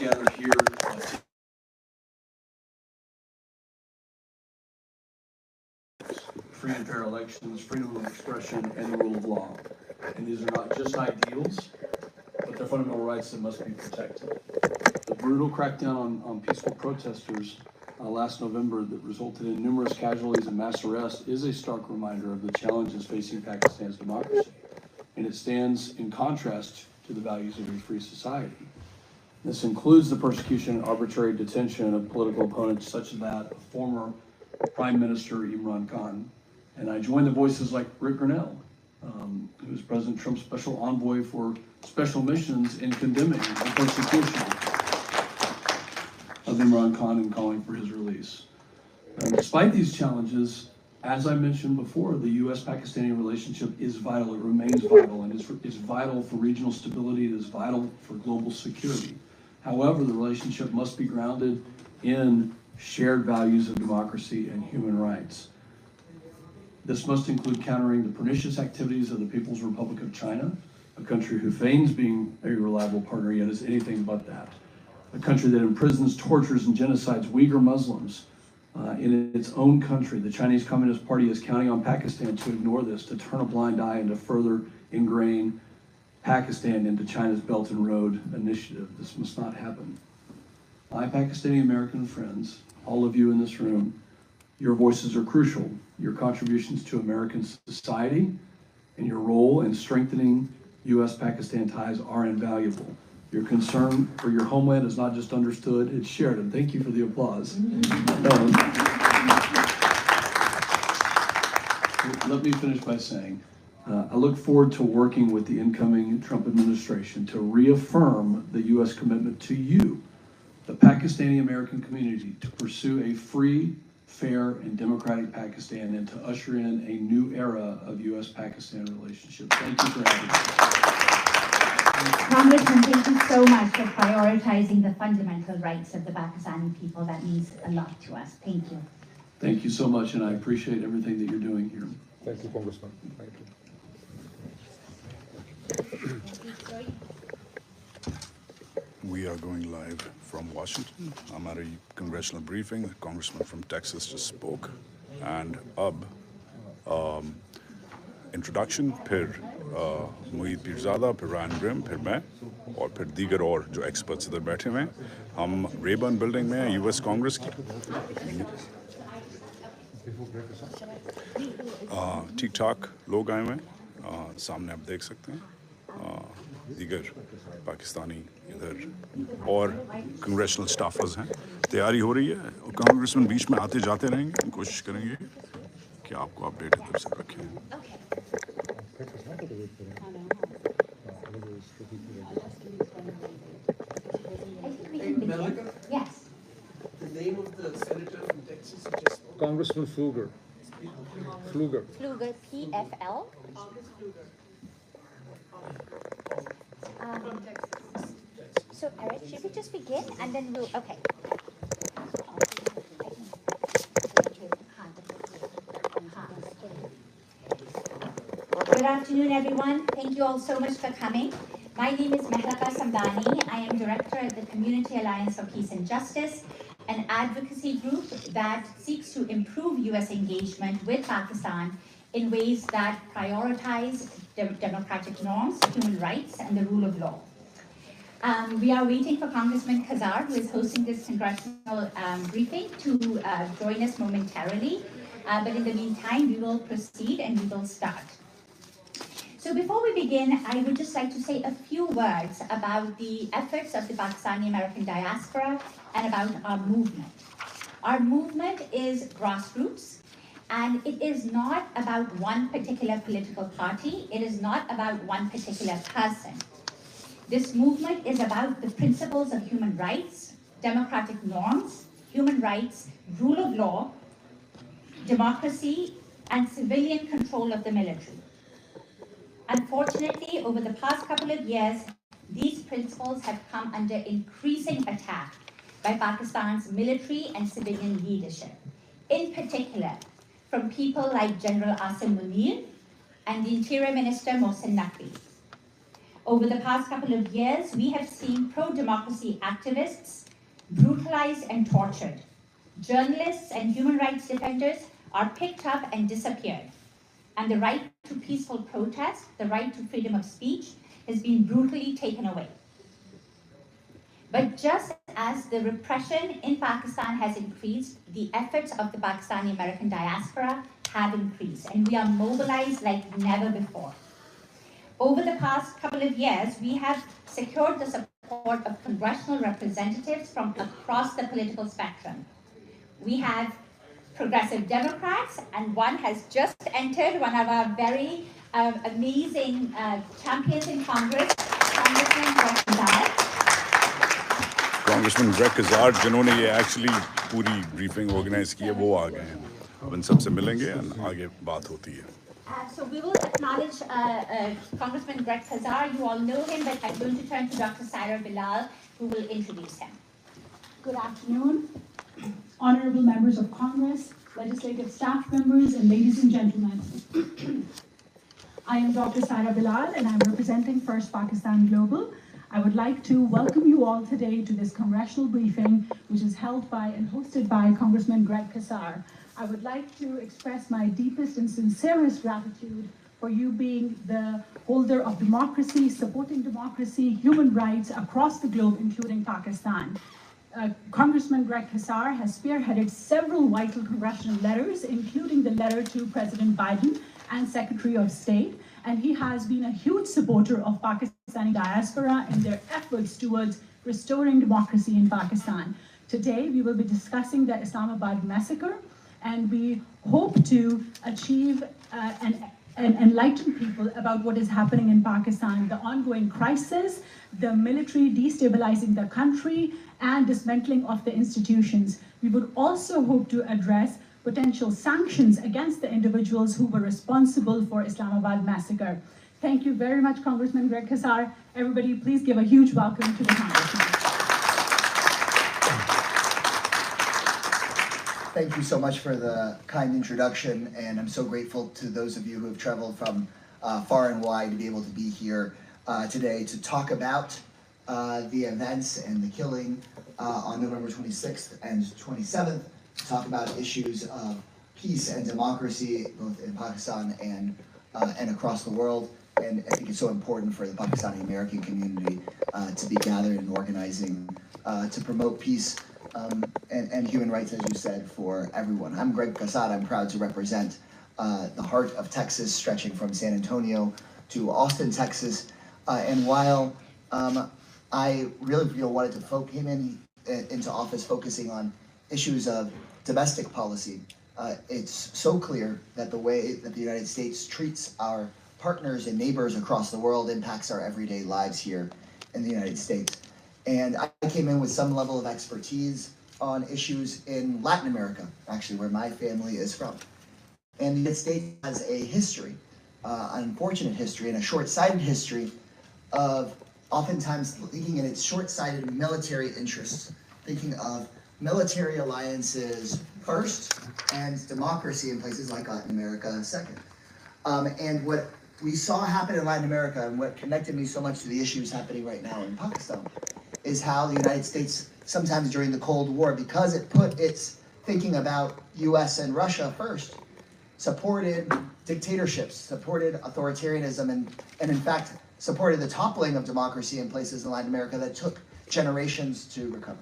gathered here free and fair elections, freedom of expression, and the rule of law. And these are not just ideals, but they're fundamental rights that must be protected. The brutal crackdown on peaceful protesters last November that resulted in numerous casualties and mass arrests is a stark reminder of the challenges facing Pakistan's democracy. And it stands in contrast to the values of a free society. This includes the persecution and arbitrary detention of political opponents such as that of former Prime Minister Imran Khan. And I join the voices like Rick Grinnell, who is President Trump's special envoy for special missions, in condemning the persecution of Imran Khan and calling for his release. Despite these challenges, as I mentioned before, the U.S.-Pakistani relationship is vital. It remains vital, and is vital for regional stability. It is vital for global security. However, the relationship must be grounded in shared values of democracy and human rights. This must include countering the pernicious activities of the People's Republic of China, a country who feigns being a reliable partner yet is anything but that. A country that imprisons, tortures, and genocides Uyghur Muslims in its own country. The Chinese Communist Party is counting on Pakistan to ignore this, to turn a blind eye, and to further ingrain Pakistan into China's Belt and Road Initiative. This must not happen. My Pakistani American friends, all of you in this room, your voices are crucial. Your contributions to American society and your role in strengthening U.S.-Pakistan ties are invaluable. Your concern for your homeland is not just understood, it's shared, and thank you for the applause. Let me finish by saying, I look forward to working with the incoming Trump administration to reaffirm the U.S. commitment to you, the Pakistani American community, to pursue a free, fair, and democratic Pakistan and to usher in a new era of U.S.-Pakistan relationship. Thank you for having me. Congressman, thank you so much for prioritizing the fundamental rights of the Pakistani people. That means a lot to us. Thank you. Thank you so much, and I appreciate everything that you're doing here. Thank you, Congressman. Thank you. We are going live from Washington. I'm at a congressional briefing. The congressman from Texas just spoke. And introduction, फिर मोहित पीरज़ादा, फिर Ryan Grimm, फिर मैं, और फिर दीगर और जो experts इधर बैठे हुए हैं. हम रेबर्न बिल्डिंग में यूएस कांग्रेस की ठीक ठाक लोग आए हुए हैं. सामने आप देख सकते हैं. दीगर पाकिस्तानी इधर और कांग्रेशनल स्टाफर्स हैं. तैयारी हो रही है और कांग्रेसमैन बीच में आते जाते रहेंगे. हम कोशिश करेंगे कि आपको अपडेट इधर से रखें. Yes. The name of the senator from Texas who just spoke? Congressman Pfluger. Pfluger. Pfluger, PFL. So Eric, should we just begin and then we'll, okay. Good afternoon, everyone. Thank you all so much for coming. My name is Mehraka Samdani. I am director of the Community Alliance for Peace and Justice, an advocacy group that seeks to improve U.S. engagement with Pakistan in ways that prioritize democratic norms, human rights, and the rule of law. We are waiting for Congressman Khazar, who is hosting this congressional briefing, to join us momentarily. But in the meantime, we will proceed and we will start. So before we begin, I would just like to say a few words about the efforts of the Pakistani American diaspora and about our movement. Our movement is grassroots, and it is not about one particular political party. It is not about one particular person. This movement is about the principles of human rights, democratic norms, human rights, rule of law, democracy, and civilian control of the military. Unfortunately, over the past couple of years, these principles have come under increasing attack by Pakistan's military and civilian leadership, in particular from people like General Asim Munir and the Interior Minister Mohsin Naqvi. Over the past couple of years, we have seen pro-democracy activists brutalized and tortured. Journalists and human rights defenders are picked up and disappeared. And the right to peaceful protest, the right to freedom of speech, has been brutally taken away. But just as the repression in Pakistan has increased, the efforts of the Pakistani American diaspora have increased, and we are mobilized like never before. Over the past couple of years, we have secured the support of congressional representatives from across the political spectrum. We have progressive Democrats, and one has just entered, one of our very amazing champions in Congress, Congressman Wajahat. Congressman Greg Casar जिन्होंने ये actually पूरी briefing organise की है वो आ गए हैं अब इन सबसे मिलेंगे और आगे बात होती है So we will acknowledge Congressman Greg Kazar. You all know him, but I'm going to turn to Dr. Saira Bilal, who will introduce him. Good afternoon, honorable members of Congress, legislative staff members, and ladies and gentlemen. I am Dr. Saira Bilal, and I'm representing First Pakistan Global. I would like to welcome you all today to this congressional briefing, which is held by and hosted by Congressman Greg Kazar. I would like to express my deepest and sincerest gratitude for you being the holder of democracy, supporting democracy, human rights across the globe, including Pakistan. Congressman Greg Kazar has spearheaded several vital congressional letters, including the letter to President Biden and Secretary of State, and he has been a huge supporter of Pakistani diaspora and their efforts towards restoring democracy in Pakistan. Today, we will be discussing the Islamabad massacre, and we hope to achieve and enlighten people about what is happening in Pakistan, the ongoing crisis, the military destabilizing the country, and dismantling of the institutions. We would also hope to address potential sanctions against the individuals who were responsible for Islamabad massacre. Thank you very much, Congressman Greg Kazar. Everybody, please give a huge welcome to the Congressman. Thank you so much for the kind introduction, and I'm so grateful to those of you who have traveled from far and wide to be able to be here today to talk about the events and the killing on November 26th and 27th, to talk about issues of peace and democracy both in Pakistan and across the world. And I think it's so important for the Pakistani American community to be gathered and organizing to promote peace and human rights, as you said, for everyone. I'm Greg Kazar. I'm proud to represent the heart of Texas, stretching from San Antonio to Austin, Texas. And while I really wanted to came into office focusing on issues of domestic policy, it's so clear that the way that the United States treats our partners and neighbors across the world impacts our everyday lives here in the United States. And I came in with some level of expertise on issues in Latin America, actually, where my family is from. And the United States has a history, an unfortunate history, and a short-sighted history of oftentimes thinking in its short-sighted military interests, thinking of military alliances first and democracy in places like Latin America second. And what we saw happen in Latin America, and what connected me so much to the issues happening right now in Pakistan, is how the United States, sometimes during the Cold War, because it put its thinking about US and Russia first, supported dictatorships, supported authoritarianism, and in fact, supported the toppling of democracy in places in Latin America that took generations to recover.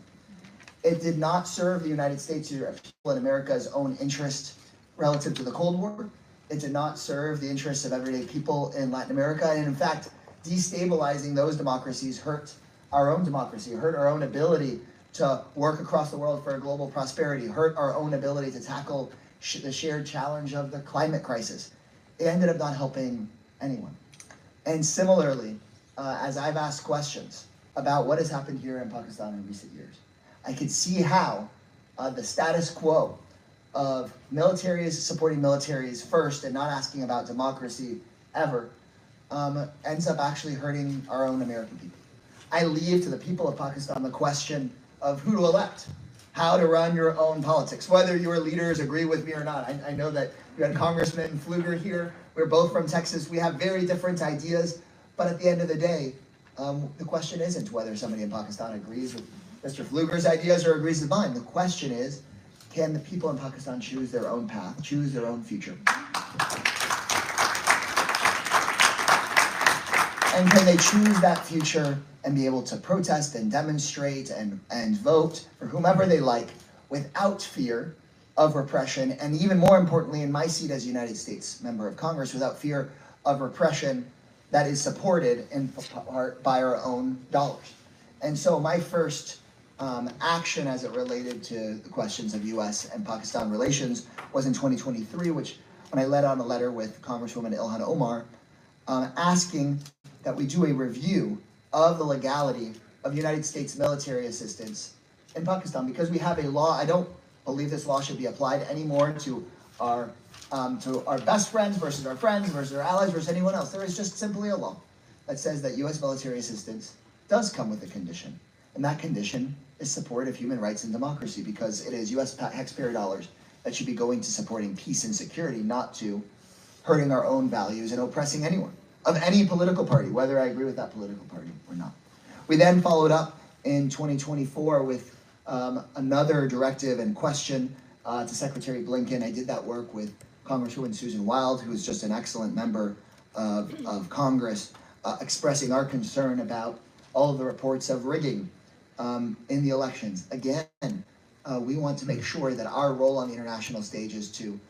It did not serve the United States or people in America's own interest relative to the Cold War. It did not serve the interests of everyday people in Latin America. And in fact, destabilizing those democracies hurt our own democracy, hurt our own ability to work across the world for global prosperity, hurt our own ability to tackle the shared challenge of the climate crisis. It ended up not helping anyone. And similarly, as I've asked questions about what has happened here in Pakistan in recent years, I could see how the status quo of militaries supporting militaries first and not asking about democracy ever ends up actually hurting our own American people. I leave to the people of Pakistan the question of who to elect, how to run your own politics, whether your leaders agree with me or not. I know that you had Congressman Pfluger here. We're both from Texas. We have very different ideas, But at the end of the day, the question isn't whether somebody in Pakistan agrees with Mr. Pfluger's ideas or agrees with mine. The question is, can the people in Pakistan choose their own path, choose their own future? And can they choose that future and be able to protest and demonstrate and vote for whomever they like without fear of repression, and even more importantly, in my seat as a United States member of Congress, without fear of repression that is supported in part by our own dollars. And so my first action as it related to the questions of U.S. and Pakistan relations was in 2023, when I led on a letter with Congresswoman Ilhan Omar, asking that we do a review of the legality of United States military assistance in Pakistan, because we have a law. I don't believe this law should be applied anymore to our best friends versus our friends versus our allies versus anyone else. There is just simply a law that says that U.S. military assistance does come with a condition, and that condition is support of human rights and democracy, because it is U.S. taxpayer dollars that should be going to supporting peace and security, not to hurting our own values and oppressing anyone of any political party, whether I agree with that political party or not. We then followed up in 2024 with another directive and question to Secretary Blinken. I did that work with Congresswoman Susan Wild, who is just an excellent member of Congress, expressing our concern about all of the reports of rigging in the elections. Again, we want to make sure that our role on the international stage is to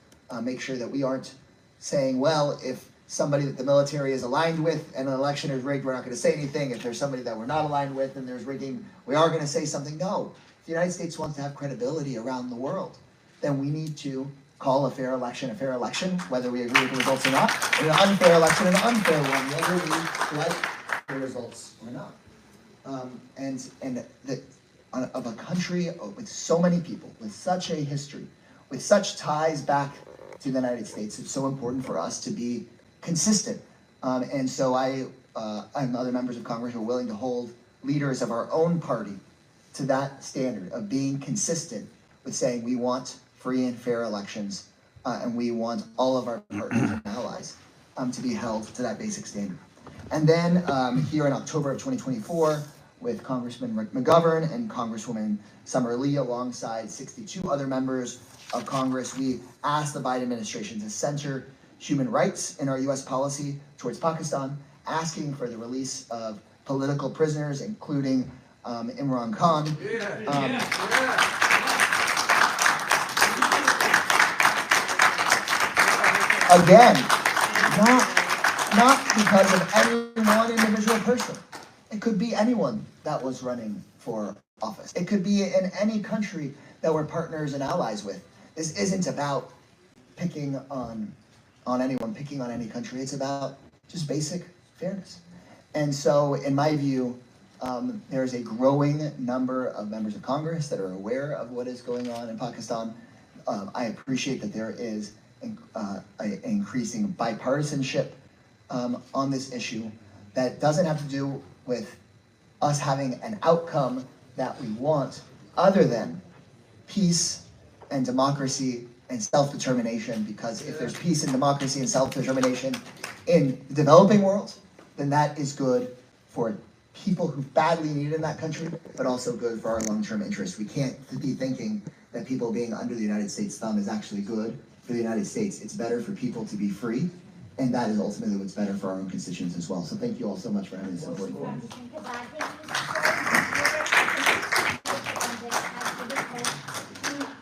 make sure that we aren't saying, well, if somebody that the military is aligned with and an election is rigged, we're not going to say anything. If there's somebody that we're not aligned with and there's rigging, we are going to say something. No. If the United States wants to have credibility around the world, then we need to call a fair election, whether we agree with the results or not, and an unfair election, an unfair one, whether we like the results or not. Of a country with so many people, with such a history, with such ties back to the United States, it's so important for us to be consistent. And so I and other members of Congress are willing to hold leaders of our own party to that standard of being consistent with saying we want free and fair elections, and we want all of our partners and allies to be held to that basic standard. And then here in October of 2024, with Congressman Rick McGovern and Congresswoman Summer Lee, alongside 62 other members of Congress, we asked the Biden administration to center human rights in our U.S. policy towards Pakistan, asking for the release of political prisoners, including Imran Khan. Again, not because of any one individual person. It could be anyone that was running for office. It could be in any country that we're partners and allies with. This isn't about picking on anyone, picking on any country. It's about just basic fairness. And so, in my view, there's a growing number of members of Congress that are aware of what is going on in Pakistan. I appreciate that there is an increasing bipartisanship on this issue that doesn't have to do with us having an outcome that we want, other than peace and democracy and self-determination, because if there's peace and democracy and self-determination in the developing world, then that is good for people who badly need it in that country, but also good for our long-term interests. We can't be thinking that people being under the United States thumb is actually good for the United States. It's better for people to be free, and that is ultimately what's better for our own constituents as well. So thank you all so much for having this important forum.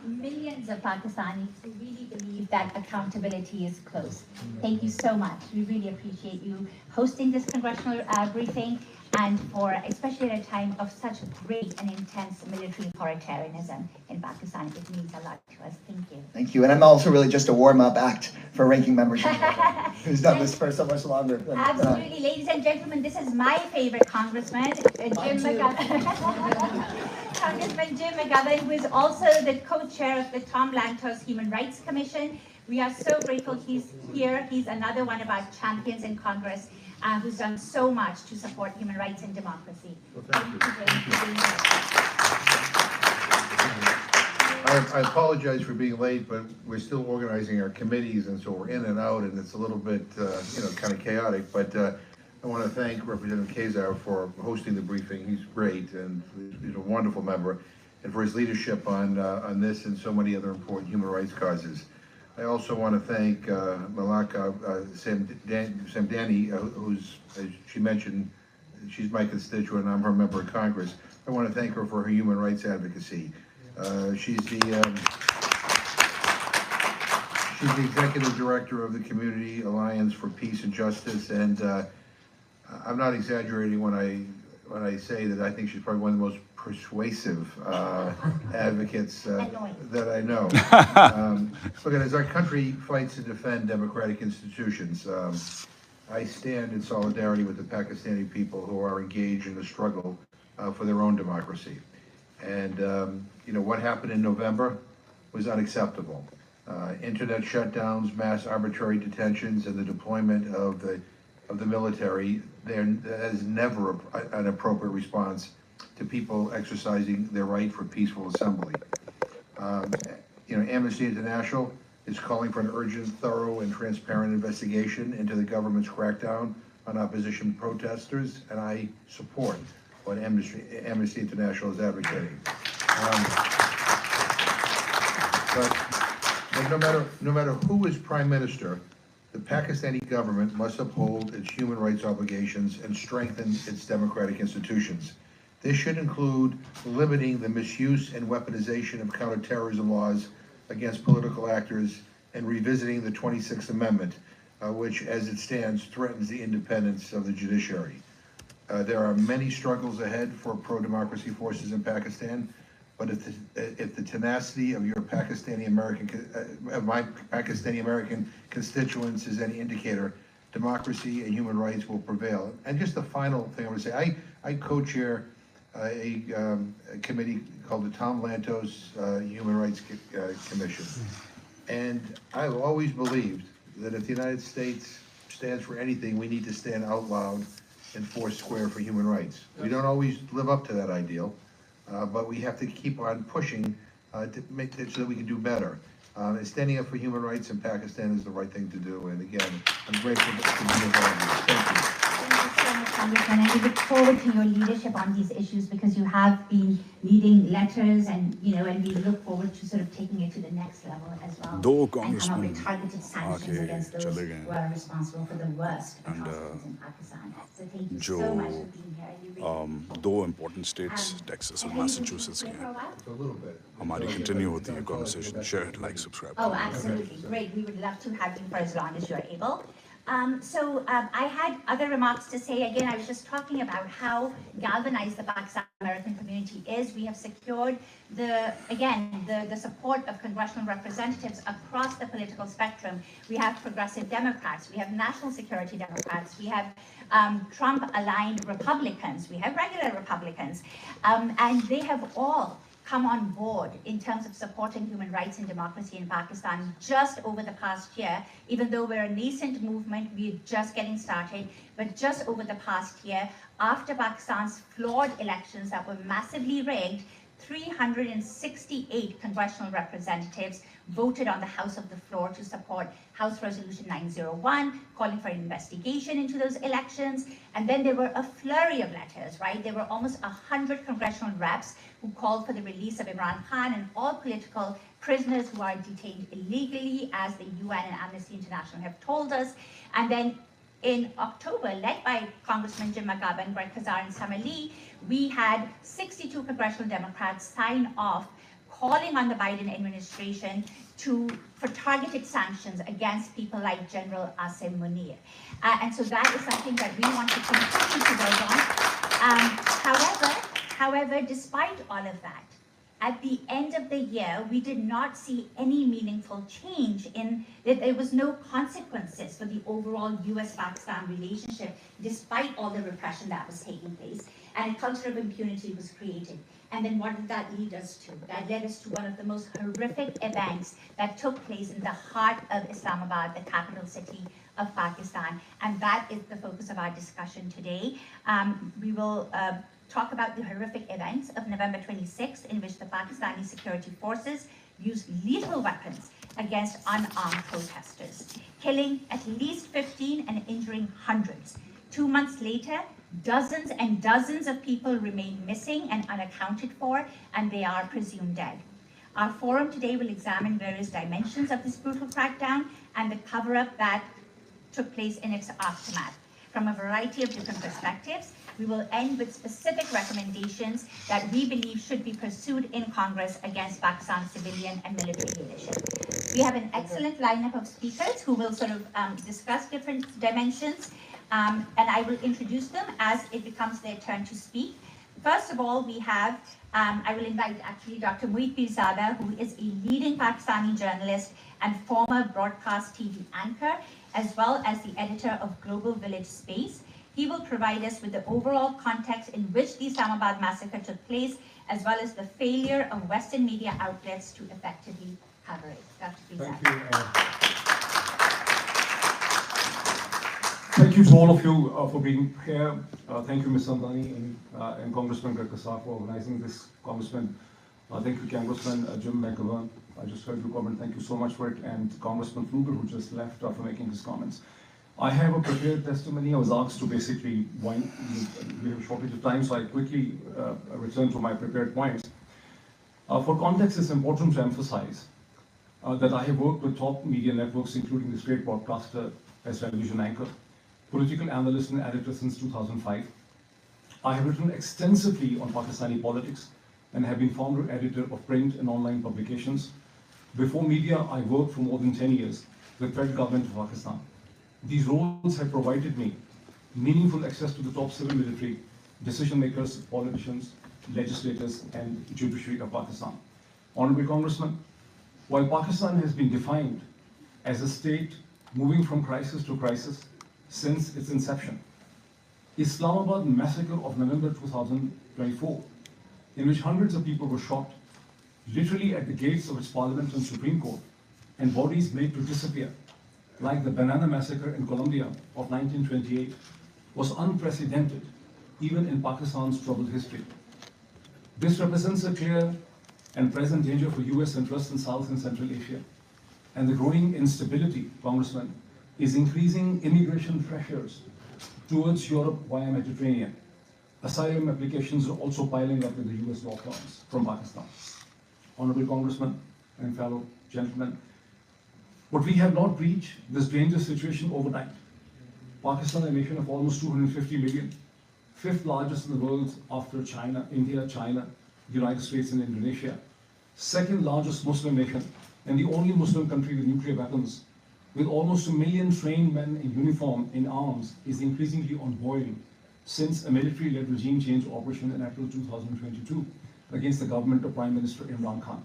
Millions of Pakistanis who really believe that accountability is close. Thank you so much. We really appreciate you hosting this congressional briefing, and for, especially at a time of such great and intense military authoritarianism in Pakistan. It means a lot to us. Thank you. Thank you. And I'm also really just a warm-up act for ranking membership who's done this for so much longer than Absolutely. Ladies and gentlemen, this is my favorite congressman, Jim McGovern. Congressman Jim McGovern, who is also the co-chair of the Tom Lantos Human Rights Commission. We are so grateful he's here. He's another one of our champions in Congress, who's done so much to support human rights and democracy. Well, thank you. I apologize for being late, but we're still organizing our committees, and so we're in and out, and it's a little bit, kind of chaotic. But I want to thank Representative Kazar for hosting the briefing. He's great and he's a wonderful member, and for his leadership on this and so many other important human rights causes. I also want to thank Malaka Samdani, who's, as she mentioned, she's my constituent and I'm her member of Congress. I want to thank her for her human rights advocacy. She's the executive director of the Community Alliance for Peace and Justice, and I'm not exaggerating when I say that I think she's probably one of the most persuasive advocates that I know. Look, as our country fights to defend democratic institutions, I stand in solidarity with the Pakistani people who are engaged in the struggle for their own democracy. And you know, what happened in November was unacceptable. Internet shutdowns, mass arbitrary detentions, and the deployment of the military, that is never an appropriate response to people exercising their right for peaceful assembly. You know, Amnesty International is calling for an urgent, thorough, and transparent investigation into the government's crackdown on opposition protesters, and I support what Amnesty International is advocating. But no matter who is prime minister, the Pakistani government must uphold its human rights obligations and strengthen its democratic institutions. This should include limiting the misuse and weaponization of counterterrorism laws against political actors and revisiting the 26th Amendment, which, as it stands, threatens the independence of the judiciary. There are many struggles ahead for pro-democracy forces in Pakistan, but if the tenacity of your Pakistani American constituents is any indicator, democracy and human rights will prevail. And just the final thing I would say, I co-chair a committee called the Tom Lantos Human Rights Commission. And I've always believed that if the United States stands for anything, we need to stand out loud and four square for human rights. We don't always live up to that ideal. But we have to keep on pushing to make it so that we can do better. And standing up for human rights in Pakistan is the right thing to do. And again, I'm grateful to be involved in this. Thank you. Thank you so much, Congressman. And we look forward to your leadership on these issues because you have been leading letters, and and we look forward to sort of taking it to the next level as well. दो and come up congressmen with targeted sanctions आके against those चले गए who are responsible for the worst And, atrocities in Pakistan. So thank you जो so much for being here. You really दो important states, Texas और Massachusetts के हैं. A little bit. हमारी continue होती है conversation. Share it, like, subscribe. Oh, absolutely. Great. We would love to have you for as long as you're able. I had other remarks to say. Again, I was just talking about how galvanized the Pakistan American community is. We have secured the support of congressional representatives across the political spectrum. We have progressive Democrats, we have national security Democrats, we have Trump-aligned Republicans, we have regular Republicans, and they have all come on board in terms of supporting human rights and democracy in Pakistan just over the past year. Even though we're a nascent movement, we're just getting started, but just over the past year, after Pakistan's flawed elections that were massively rigged, 368 congressional representatives voted on the House of the Floor to support House Resolution 901, calling for an investigation into those elections. And then there were a flurry of letters, right? There were almost 100 congressional reps who called for the release of Imran Khan and all political prisoners who are detained illegally, as the UN and Amnesty International have told us. And then in October, led by Congressman Jim McGovern, and Greg Kazar and Summer Lee, we had 62 congressional Democrats sign off calling on the Biden administration for targeted sanctions against people like General Asim Munir. And so that is something that we want to continue to build on. However, despite all of that, at the end of the year, we did not see any meaningful change in that. There was no consequences for the overall US-Pakistan relationship, despite all the repression that was taking place, and a culture of impunity was created. And then what did that lead us to? That led us to one of the most horrific events that took place in the heart of Islamabad, the capital city of Pakistan. And that is the focus of our discussion today. We will talk about the horrific events of November 26th, in which the Pakistani security forces used lethal weapons against unarmed protesters, killing at least 15 and injuring hundreds. 2 months later, dozens and dozens of people remain missing and unaccounted for, and they are presumed dead. Our forum today will examine various dimensions of this brutal crackdown and the cover-up that took place in its aftermath. From a variety of different perspectives, we will end with specific recommendations that we believe should be pursued in Congress against Pakistan's civilian and military leadership. We have an excellent lineup of speakers who will sort of discuss different dimensions, and I will introduce them as it becomes their turn to speak. First of all, we have, I will invite actually Dr. Mueet Pirzada, who is a leading Pakistani journalist and former broadcast TV anchor, as well as the editor of Global Village Space. He will provide us with the overall context in which the Islamabad massacre took place, as well as the failure of Western media outlets to effectively cover it. Dr. Pirzada. Thank you. Thank you to all of you for being here. Thank you, Ms. Samdani and Congressman Greg Kassar for organizing this. Congressman, thank you, Congressman Jim McGovern. I just heard your comment. Thank you so much for it. And Congressman Pfluger, who just left for making his comments. I have a prepared testimony. I was asked to basically wind. We have a shortage of time, so I quickly return to my prepared points. For context, it's important to emphasize that I have worked with top media networks, including the state broadcaster as television anchor, political analyst and editor since 2005. I have written extensively on Pakistani politics and have been founder editor of print and online publications. Before media, I worked for more than 10 years with the Federal Government of Pakistan. These roles have provided me meaningful access to the top civil military, decision makers, politicians, legislators, and judiciary of Pakistan. Honorable Congressman, while Pakistan has been defined as a state moving from crisis to crisis since its inception, Islamabad massacre of November 2024, in which hundreds of people were shot, literally at the gates of its parliament and Supreme Court, and bodies made to disappear, like the Banana Massacre in Colombia of 1928, was unprecedented, even in Pakistan's troubled history. This represents a clear and present danger for US interests in South and Central Asia, and the growing instability, Congressman, is increasing immigration pressures towards Europe via Mediterranean. Asylum applications are also piling up in the US lockdowns from Pakistan. Honorable Congressman and fellow gentlemen, but we have not reached this dangerous situation overnight. Pakistan, a nation of almost 250 million, fifth largest in the world after China, India, China, the United States, and Indonesia, second largest Muslim nation, and the only Muslim country with nuclear weapons, with almost 1 million trained men in uniform, in arms, is increasingly on boil since a military-led regime change operation in April 2022 against the government of Prime Minister Imran Khan.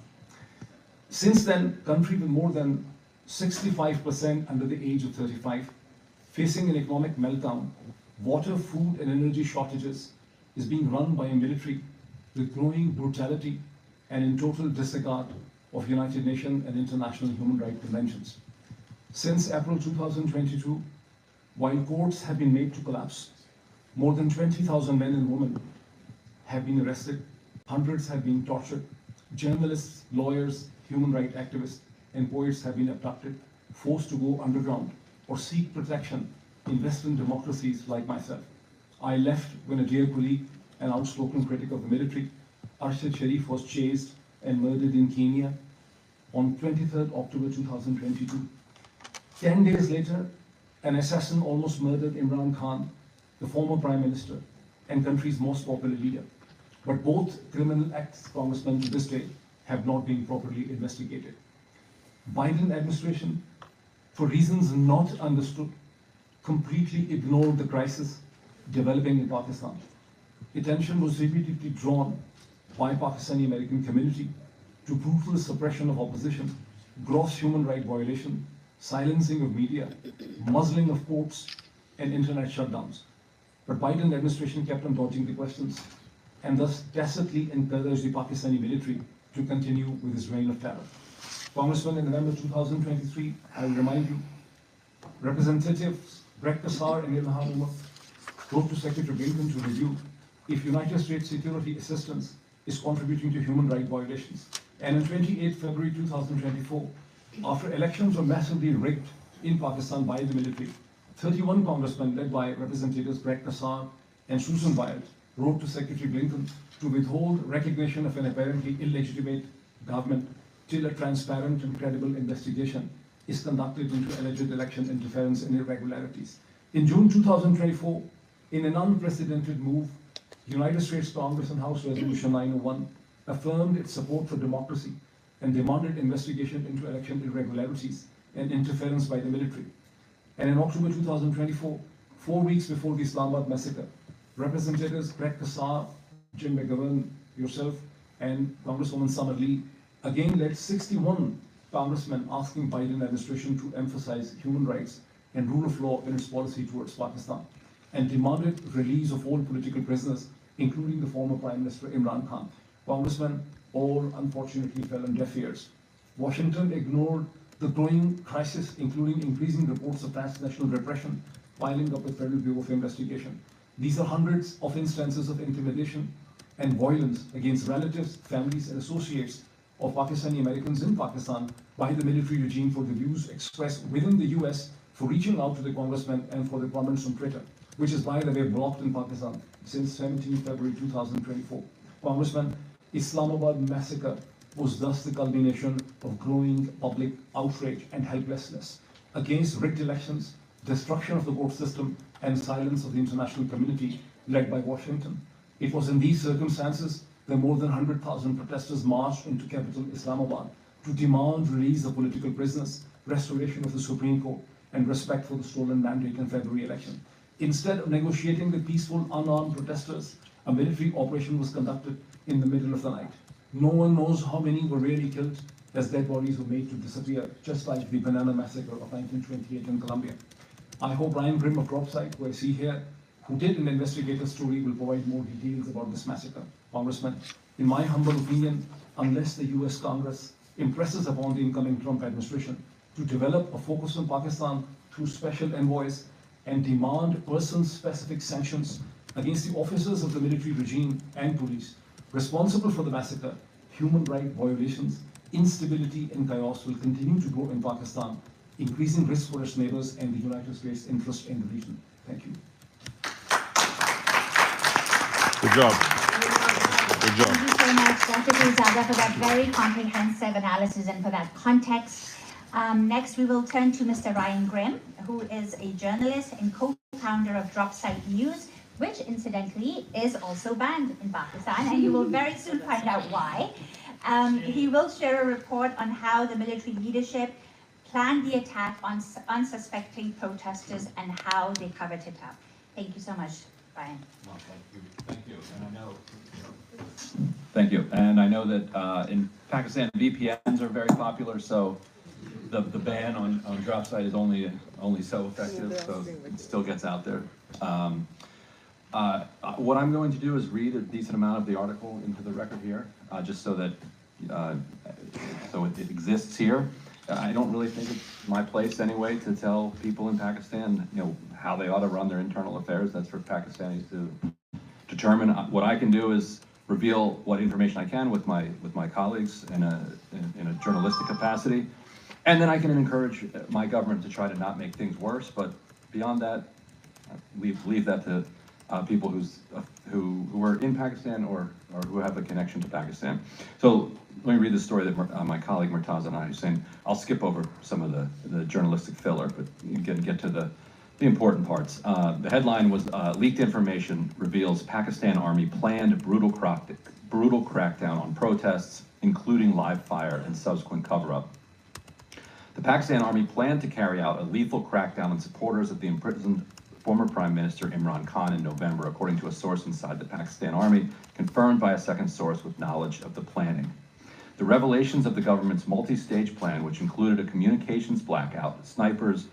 Since then, country with more than 65% under the age of 35, facing an economic meltdown, water, food, and energy shortages, is being run by a military with growing brutality and in total disregard of United Nations and international human rights conventions. Since April 2022, while courts have been made to collapse, more than 20,000 men and women have been arrested, hundreds have been tortured, journalists, lawyers, human rights activists, and poets have been abducted, forced to go underground or seek protection in Western democracies like myself. I left when a dear colleague and outspoken critic of the military, Arshad Sharif, was chased and murdered in Kenya on 23rd October 2022. 10 days later, an assassin almost murdered Imran Khan, the former Prime Minister and country's most popular leader. But both criminal acts, Congressman, to this day have not been properly investigated. Biden administration, for reasons not understood, completely ignored the crisis developing in Pakistan. Attention was repeatedly drawn by Pakistani American community to brutal suppression of opposition, gross human rights violation, silencing of media, muzzling of courts, and internet shutdowns. But Biden administration kept on dodging the questions and thus tacitly encouraged the Pakistani military to continue with his reign of terror. Congressman, in November 2023, I will remind you, Representatives Greg Kassar and Ilhan Omar wrote to Secretary Blinken to review if United States security assistance is contributing to human rights violations. And on 28 February 2024, after elections were massively rigged in Pakistan by the military, 31 congressmen led by Representatives Greg Casar and Susan Wild wrote to Secretary Blinken to withhold recognition of an apparently illegitimate government till a transparent and credible investigation is conducted into alleged election interference and irregularities. In June 2024, in an unprecedented move, United States Congress and House Resolution 901 affirmed its support for democracy and demanded investigation into election irregularities and interference by the military. And in October 2024, 4 weeks before the Islamabad massacre, Representatives Greg Casar, Jim McGovern, yourself, and Congresswoman Summer Lee again led 61 congressmen asking Biden administration to emphasize human rights and rule of law in its policy towards Pakistan, and demanded release of all political prisoners, including the former Prime Minister Imran Khan. Congressmen all unfortunately fell on deaf ears. Washington ignored the growing crisis, including increasing reports of transnational repression, piling up with Federal Bureau of Investigation. These are hundreds of instances of intimidation and violence against relatives, families, and associates of Pakistani Americans in Pakistan by the military regime for the views expressed within the US, for reaching out to the congressmen, and for the comments on Twitter, which is, by the way, blocked in Pakistan since 17 February 2024. Congressman, Islamabad massacre was thus the culmination of growing public outrage and helplessness against rigged elections, destruction of the court system, and silence of the international community led by Washington. It was in these circumstances that more than 100,000 protesters marched into capital Islamabad to demand release of political prisoners, restoration of the Supreme Court, and respect for the stolen mandate in February election. Instead of negotiating with peaceful, unarmed protesters, a military operation was conducted in the middle of the night. No one knows how many were really killed, as dead bodies were made to disappear, just like the Banana Massacre of 1928 in Colombia. I hope Brian Grimm of Dropsite, who I see here, who did an investigative story, will provide more details about this massacre. Congressman, in my humble opinion, unless the US Congress impresses upon the incoming Trump administration to develop a focus on Pakistan through special envoys and demand person-specific sanctions against the officers of the military regime and police responsible for the massacre, human rights violations, instability and chaos will continue to grow in Pakistan, increasing risk for its neighbors and the United States' interest in the region. Thank you. Good job. Good job. Thank you so much, Dr. Pirzada, for that very comprehensive analysis and for that context. Next, we will turn to Mr. Ryan Grimm, who is a journalist and co-founder of Dropsite News, which incidentally is also banned in Pakistan, and you will very soon find out why. He will share a report on how the military leadership planned the attack on unsuspecting protesters and how they covered it up. Thank you so much, Brian. Well, thank you. Thank you. And I know that in Pakistan, VPNs are very popular, so the ban on Dropsite is only so effective, so it still gets out there. What I'm going to do is read a decent amount of the article into the record here, just so that it exists here. I don't really think it's my place anyway to tell people in Pakistan, how they ought to run their internal affairs. That's for Pakistanis to determine. What I can do is reveal what information I can with my colleagues in a journalistic capacity, and then I can encourage my government to try to not make things worse. But beyond that, leave that to people who are in Pakistan or who have a connection to Pakistan. So let me read the story that my colleague Murtaza and I are saying. I'll skip over some of the journalistic filler, but you can get to the important parts. The headline was leaked information reveals Pakistan Army planned brutal crackdown on protests, including live fire and subsequent cover-up. The Pakistan Army planned to carry out a lethal crackdown on supporters of the imprisoned former Prime Minister Imran Khan in November, according to a source inside the Pakistan Army, confirmed by a second source with knowledge of the planning. The revelations of the government's multi-stage plan, which included a communications blackout, snipers,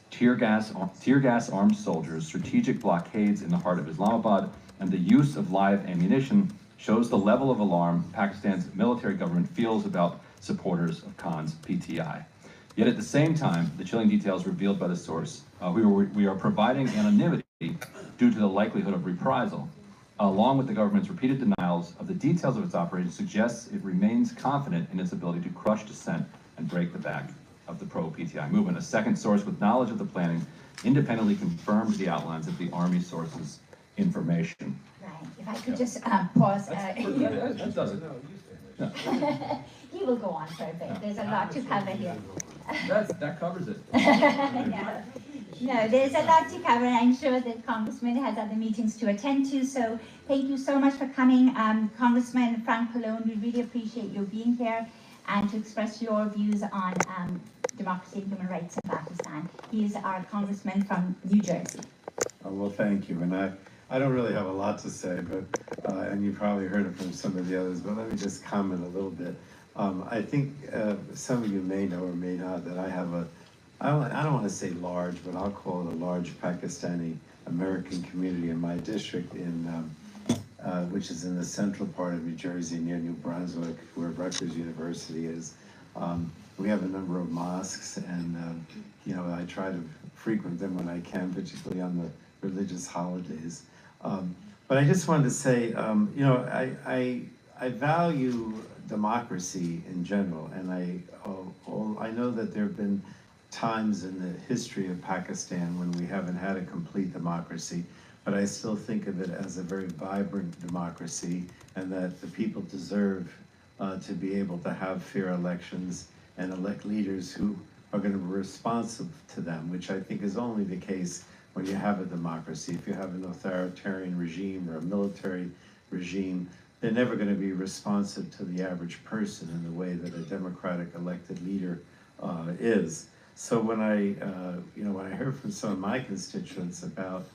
tear gas armed soldiers, strategic blockades in the heart of Islamabad, and the use of live ammunition, shows the level of alarm Pakistan's military government feels about supporters of Khan's PTI. Yet at the same time, the chilling details revealed by the source, we are providing anonymity due to the likelihood of reprisal, along with the government's repeated denials of the details of its operation, suggests it remains confident in its ability to crush dissent and break the back of the pro-PTI movement. A second source with knowledge of the planning independently confirmed the outlines of the Army source's information. Right, if I could just pause. That does it. He will go on for a bit. There's a lot to cover here. That covers it. No, there's a lot to cover. I'm sure that Congressman has other meetings to attend to. So thank you so much for coming, Congressman Frank Pallone. We really appreciate you being here and to express your views on democracy and human rights in Pakistan. He is our congressman from New Jersey. Well, thank you. And I don't really have a lot to say, but and you probably heard it from some of the others, but let me just comment a little bit. I think some of you may know or may not that I have I don't want to say large, but I'll call it a large Pakistani American community in my district, which is in the central part of New Jersey near New Brunswick, where Rutgers University is. We have a number of mosques, and I try to frequent them when I can, particularly on the religious holidays. But I just wanted to say, I value democracy in general, and I know that there have been times in the history of Pakistan when we haven't had a complete democracy, but I still think of it as a very vibrant democracy, and that the people deserve to be able to have fair elections and elect leaders who are going to be responsive to them, which I think is only the case when you have a democracy. If you have an authoritarian regime or a military regime, they're never going to be responsive to the average person in the way that a democratic elected leader is. So when I heard from some of my constituents about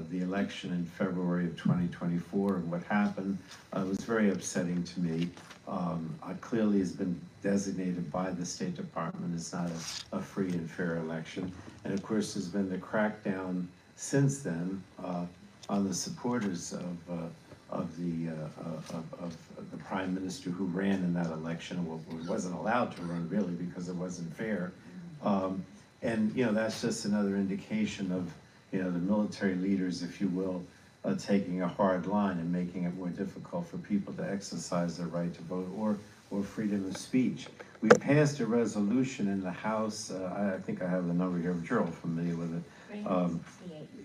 the election in February of 2024 and what happened, it was very upsetting to me. Clearly has been designated by the State Department as not a free and fair election. And of course, there's been the crackdown since then on the supporters of the Prime Minister who ran in that election. Well, wasn't allowed to run really because it wasn't fair. And that's just another indication of the military leaders, if you will, taking a hard line and making it more difficult for people to exercise their right to vote or freedom of speech. We passed a resolution in the House, I think I have the number here, but you're all familiar with it.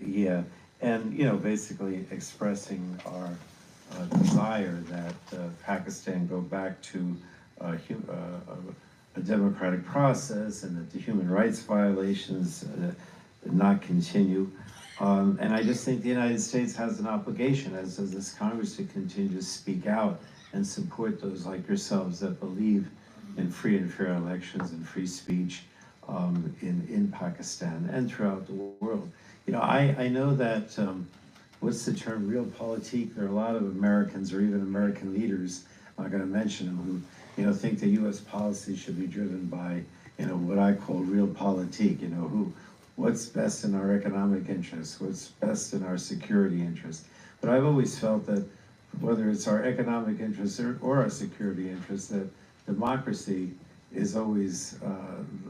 Yeah, and basically expressing our desire that Pakistan go back to a democratic process and that the human rights violations not continue. And I just think the United States has an obligation, as does this Congress, to continue to speak out and support those like yourselves that believe in free and fair elections and free speech in Pakistan and throughout the world. I know that, what's the term, realpolitik? There are a lot of Americans or even American leaders, I'm not going to mention them, who think that U.S. policy should be driven by what I call realpolitik, what's best in our economic interests, what's best in our security interests. But I've always felt that whether it's our economic interests or our security interests, that democracy is always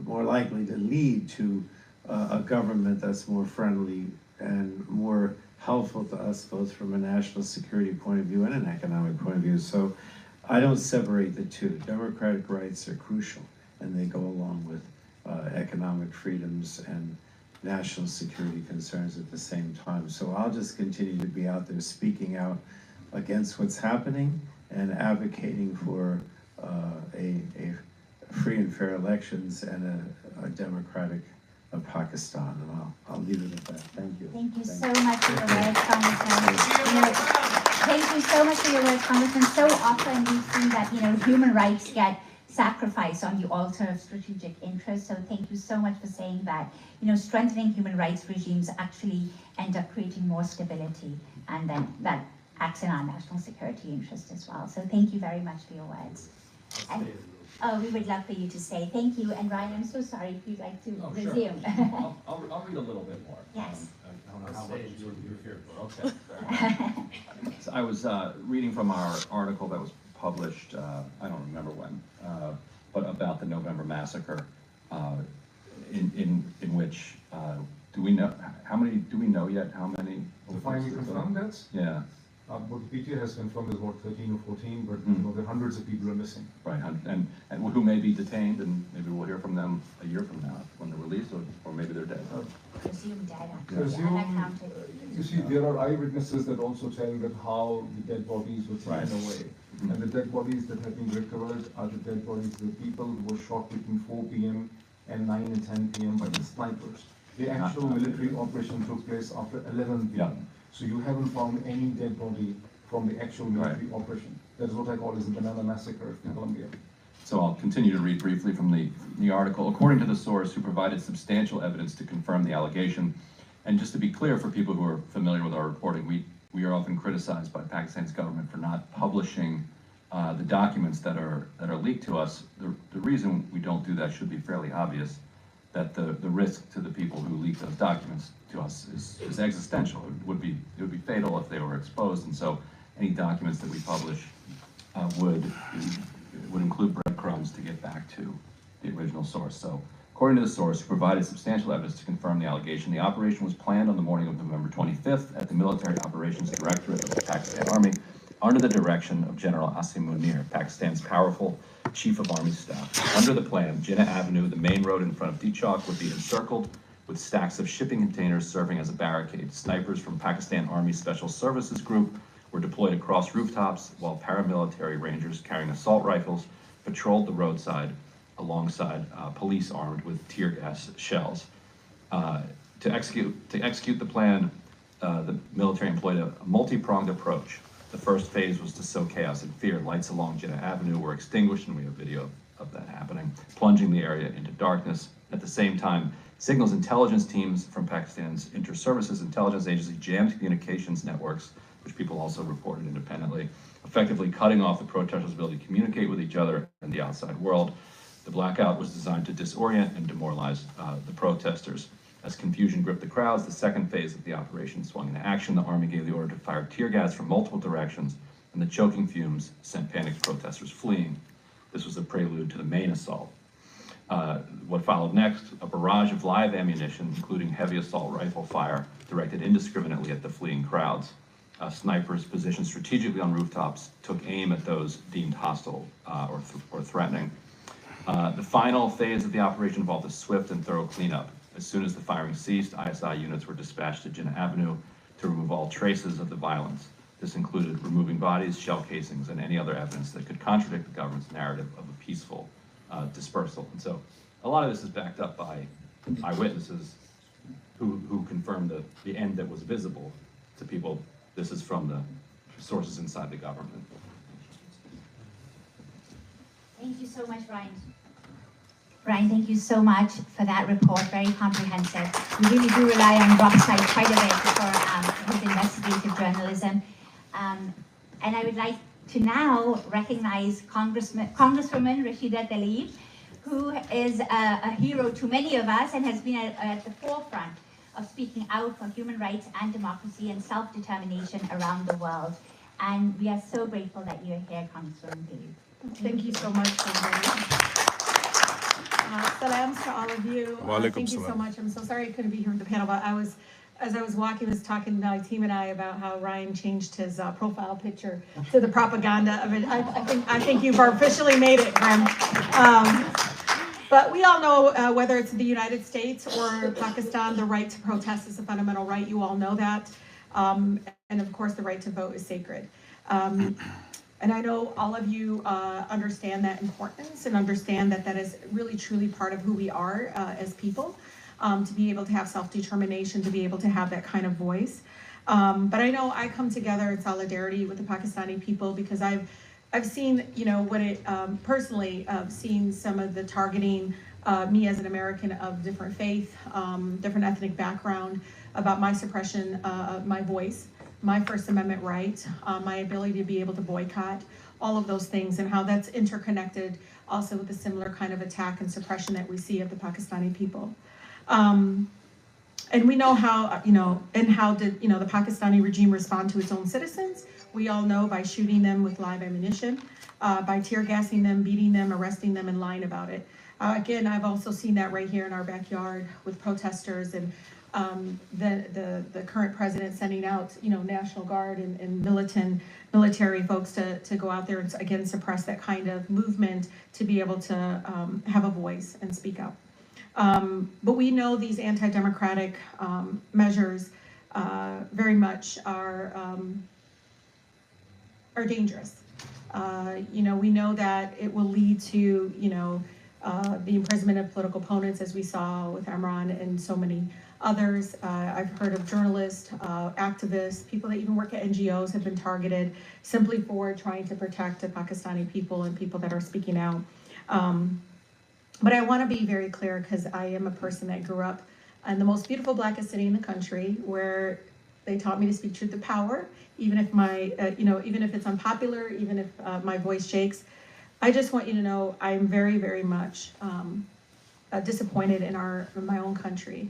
more likely to lead to a government that's more friendly and more helpful to us, both from a national security point of view and an economic point of view. So I don't separate the two. Democratic rights are crucial, and they go along with economic freedoms and national security concerns at the same time. So I'll just continue to be out there speaking out against what's happening and advocating for a free and fair elections and a democratic Pakistan. And I'll leave it at that. Thank you. Thank you so much for your words, Congressman. Thank you so much for your words, Congressman. So often we've seen that human rights get sacrifice on the altar of strategic interests. So thank you so much for saying that. Strengthening human rights regimes actually end up creating more stability, and then that acts in our national security interest as well. So thank you very much for your words. We would love for you to say thank you. And Ryan, I'm so sorry if you'd like to resume. Sure. I'll read a little bit more. Yes. I don't know how much you're here for. Okay. So I was reading from our article that was published, I don't remember when, but about the November massacre, in which do we know yet how many? Defining confirmed deaths? Yeah. What the PTA has confirmed is about 13 or 14, but you know, there are hundreds of people who are missing. Right, and who may be detained, and maybe we'll hear from them a year from now when they're released, or maybe they're dead. Presumed dead, Presume, unaccounted. you see, there are eyewitnesses that also tell that how the dead bodies were taken away. And the dead bodies that have been recovered are the dead bodies of the people who were shot between 4 p.m. and 9 and 10 p.m. by the snipers. The actual military operation took place after 11 p.m. So you haven't found any dead body from the actual military operation. That is what I call as the banana massacre in Colombia. So I'll continue to read briefly from the article. According to the source who provided substantial evidence to confirm the allegation, and just to be clear for people who are familiar with our reporting, we are often criticized by Pakistan's government for not publishing the documents that are leaked to us. The reason we don't do that should be fairly obvious, that the risk to the people who leak those documents to us is existential. It would be fatal if they were exposed, and so any documents that we publish would include breadcrumbs to get back to the original source. So, according to the source, who provided substantial evidence to confirm the allegation, the operation was planned on the morning of November 25th at the Military Operations Directorate of the Pakistan Army, under the direction of General Asim Munir, Pakistan's powerful Chief of Army Staff. Under the plan, Jinnah Avenue, the main road in front of Dchok, would be encircled with stacks of shipping containers serving as a barricade. Snipers from Pakistan Army Special Services Group were deployed across rooftops, while paramilitary rangers carrying assault rifles patrolled the roadside alongside police armed with tear gas shells. To execute the plan, the military employed a multi-pronged approach. The first phase was to sow chaos and fear. Lights along Jinnah Avenue were extinguished, and we have video of that happening, plunging the area into darkness. At the same time, signals intelligence teams from Pakistan's Inter-Services Intelligence Agency jammed communications networks, which people also reported independently, effectively cutting off the protesters' ability to communicate with each other and the outside world. The blackout was designed to disorient and demoralize the protesters. As confusion gripped the crowds, the second phase of the operation swung into action. The army gave the order to fire tear gas from multiple directions, and the choking fumes sent panicked protesters fleeing. This was a prelude to the main assault. What followed next, a barrage of live ammunition, including heavy assault rifle fire, directed indiscriminately at the fleeing crowds. Snipers positioned strategically on rooftops took aim at those deemed hostile or threatening. The final phase of the operation involved a swift and thorough cleanup. As soon as the firing ceased, ISI units were dispatched to Jinnah Avenue to remove all traces of the violence. This included removing bodies, shell casings, and any other evidence that could contradict the government's narrative of a peaceful dispersal. And so a lot of this is backed up by eyewitnesses who confirmed the end that was visible to people. This is from the sources inside the government. Thank you so much, Ryan. Ryan, thank you so much for that report, very comprehensive. We really do rely on Rob's side quite a bit for his investigative journalism. And I would like to now recognize Congresswoman Rashida Tlaib, who is a hero to many of us and has been at the forefront of speaking out for human rights and democracy and self-determination around the world. And we are so grateful that you're here, Congresswoman Tlaib. Thank you so much for inviting me. Salams to all of you. Thank you so much. I'm so sorry I couldn't be here with the panel, but as I was walking, I was talking to my team and I about how Ryan changed his profile picture to the propaganda of it. I think you've officially made it, Graham. But we all know, whether it's the United States or Pakistan, the right to protest is a fundamental right. You all know that. And of course, the right to vote is sacred. And I know all of you understand that importance and understand that that is really truly part of who we are as people, to be able to have self-determination, to be able to have that kind of voice. But I know I come together in solidarity with the Pakistani people because I've seen, you know, what it personally seen some of the targeting me as an American of different faith, different ethnic background, about my suppression of my voice, my First Amendment right, my ability to be able to boycott, all of those things, and how that's interconnected also with the similar kind of attack and suppression that we see of the Pakistani people. And we know how, how did, the Pakistani regime respond to its own citizens. We all know by shooting them with live ammunition, by tear gassing them, beating them, arresting them, and lying about it. Again, I've also seen that right here in our backyard with protesters and the current president sending out, National Guard and military folks to go out there and again suppress that kind of movement to be able to have a voice and speak up. But we know these anti-democratic measures very much are dangerous. We know that it will lead to, the imprisonment of political opponents, as we saw with Imran and so many others. I've heard of journalists, activists, people that even work at NGOs have been targeted simply for trying to protect the Pakistani people and people that are speaking out. But I want to be very clear, because I am a person that grew up in the most beautiful, blackest city in the country, where they taught me to speak truth to power, even if even if it's unpopular, even if my voice shakes. I just want you to know I'm very, very much disappointed in my own country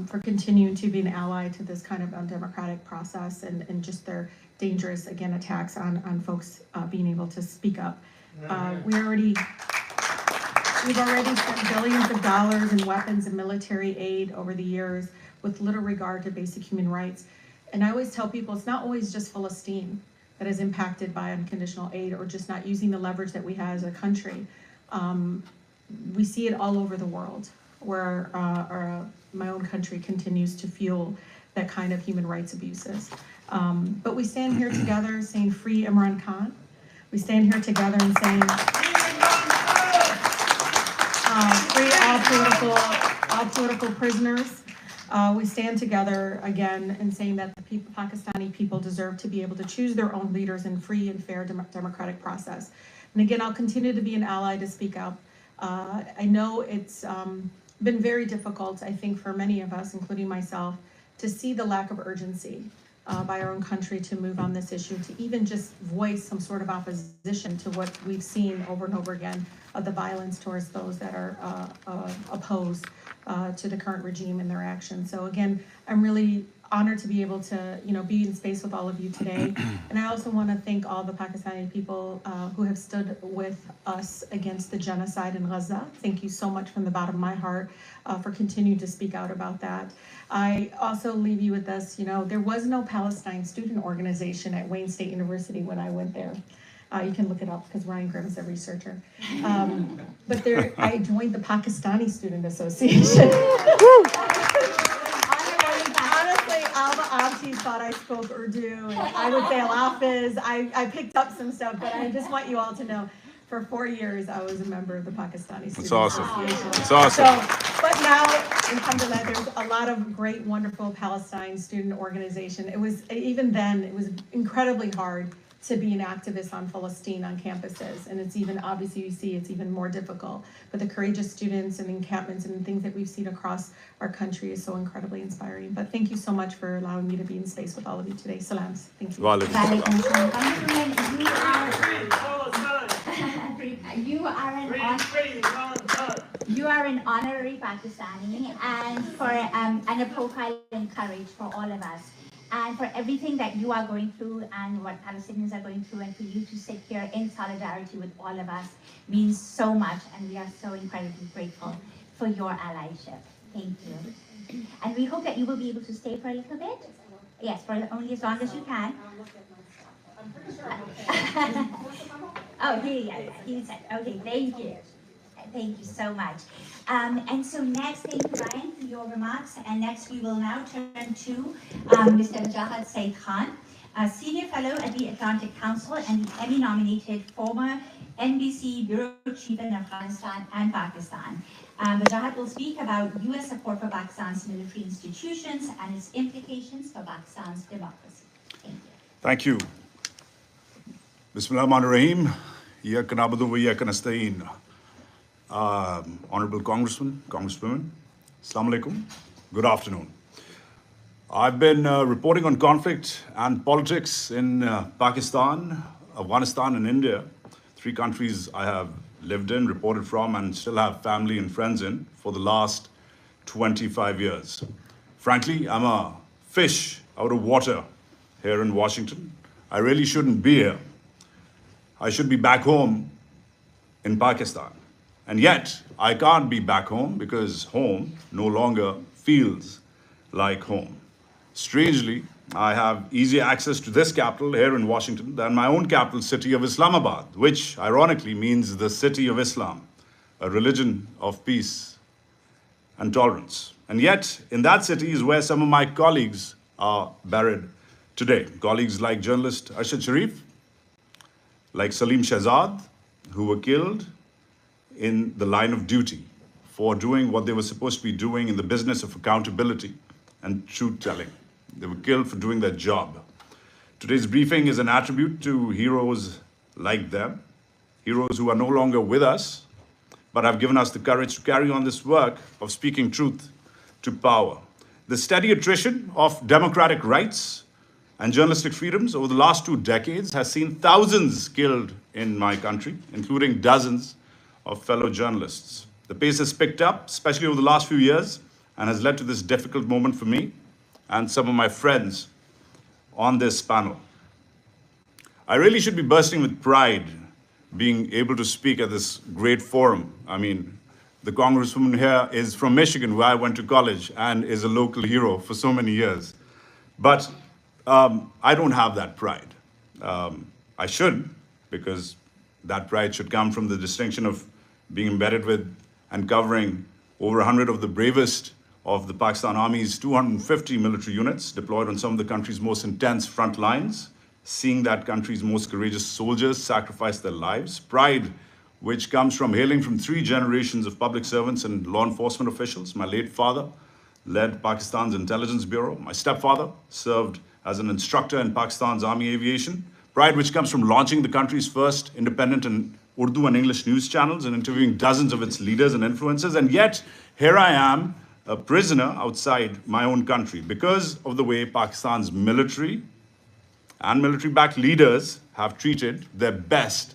for continuing to be an ally to this kind of undemocratic process and just their dangerous, again, attacks on folks being able to speak up. We've already spent billions of dollars in weapons and military aid over the years with little regard to basic human rights. And I always tell people it's not always just Palestine that is impacted by unconditional aid or just not using the leverage that we have as a country. We see it all over the world, where my own country continues to fuel that kind of human rights abuses. But we stand here together saying free Imran Khan. We stand here together and saying free all political prisoners. We stand together again in saying that the Pakistani people deserve to be able to choose their own leaders in free and fair democratic process. And again, I'll continue to be an ally to speak up. I know it's been very difficult, I think, for many of us, including myself, to see the lack of urgency by our own country to move on this issue, to even just voice some sort of opposition to what we've seen over and over again of the violence towards those that are opposed to the current regime and their actions. So again, I'm really honored to be able to, be in space with all of you today. And I also want to thank all the Pakistani people who have stood with us against the genocide in Gaza. Thank you so much from the bottom of my heart for continuing to speak out about that. I also leave you with this, there was no Palestine student organization at Wayne State University when I went there. You can look it up because Ryan Grimm is a researcher. But I joined the Pakistani Student Association. Honestly, all the aunties thought I spoke Urdu, and I would say Al-Hafiz. I picked up some stuff, but I just want you all to know, for 4 years, I was a member of the Pakistani Student Association. That's awesome. So, but now, alhamdulillah, there's a lot of great, wonderful Palestine student organization. Even then, it was incredibly hard to be an activist on Palestine on campuses. And it's even, obviously you see, it's even more difficult. But the courageous students and encampments and things that we've seen across our country is so incredibly inspiring. But thank you so much for allowing me to be in space with all of you today. Salams. Thank you. You are an honorary Pakistani, and and a profile and courage for all of us. And for everything that you are going through and what Palestinians are going through, and for you to sit here in solidarity with all of us means so much, and we are so incredibly grateful for your allyship. Thank you. And we hope that you will be able to stay for a little bit. Yes, for only as long as you can. Oh, he said, okay, thank you. Thank you so much. And so next, thank you, Ryan, for your remarks. And next, we will now turn to Mr. Wajahat Saeed Khan, a senior fellow at the Atlantic Council and the Emmy-nominated former NBC Bureau Chief in Afghanistan and Pakistan. Wajahat will speak about U.S. support for Pakistan's military institutions and its implications for Pakistan's democracy. Thank you. Bismillahirrahmanirrahim. Iyaka na'budu wa iyaka nasta'in. Honorable Congressman, Congresswomen, Assalamu alaikum. Good afternoon. I've been reporting on conflict and politics in Pakistan, Afghanistan, and India, 3 countries I have lived in, reported from, and still have family and friends in for the last 25 years. Frankly, I'm a fish out of water here in Washington. I really shouldn't be here. I should be back home in Pakistan. And yet, I can't be back home because home no longer feels like home. Strangely, I have easier access to this capital here in Washington than my own capital city of Islamabad, which ironically means the city of Islam, a religion of peace and tolerance. And yet, in that city is where some of my colleagues are buried today. Colleagues like journalist Arshad Sharif, like Salim Shahzad, who were killed in the line of duty for doing what they were supposed to be doing in the business of accountability and truth-telling. They were killed for doing their job. Today's briefing is an attribute to heroes like them, heroes who are no longer with us, but have given us the courage to carry on this work of speaking truth to power. The steady attrition of democratic rights and journalistic freedoms over the last 2 decades has seen thousands killed in my country, including dozens of fellow journalists. The pace has picked up, especially over the last few years, and has led to this difficult moment for me and some of my friends on this panel. I really should be bursting with pride being able to speak at this great forum. I mean, the congresswoman here is from Michigan, where I went to college, and is a local hero for so many years. But I don't have that pride. I should, because that pride should come from the distinction of being embedded with and covering over 100 of the bravest of the Pakistan Army's 250 military units deployed on some of the country's most intense front lines, seeing that country's most courageous soldiers sacrifice their lives. Pride, which comes from hailing from 3 generations of public servants and law enforcement officials. My late father led Pakistan's intelligence bureau. My stepfather served as an instructor in Pakistan's Army aviation. Pride, which comes from launching the country's first independent and Urdu and English news channels and interviewing dozens of its leaders and influencers. And yet, here I am, a prisoner outside my own country because of the way Pakistan's military and military-backed leaders have treated their best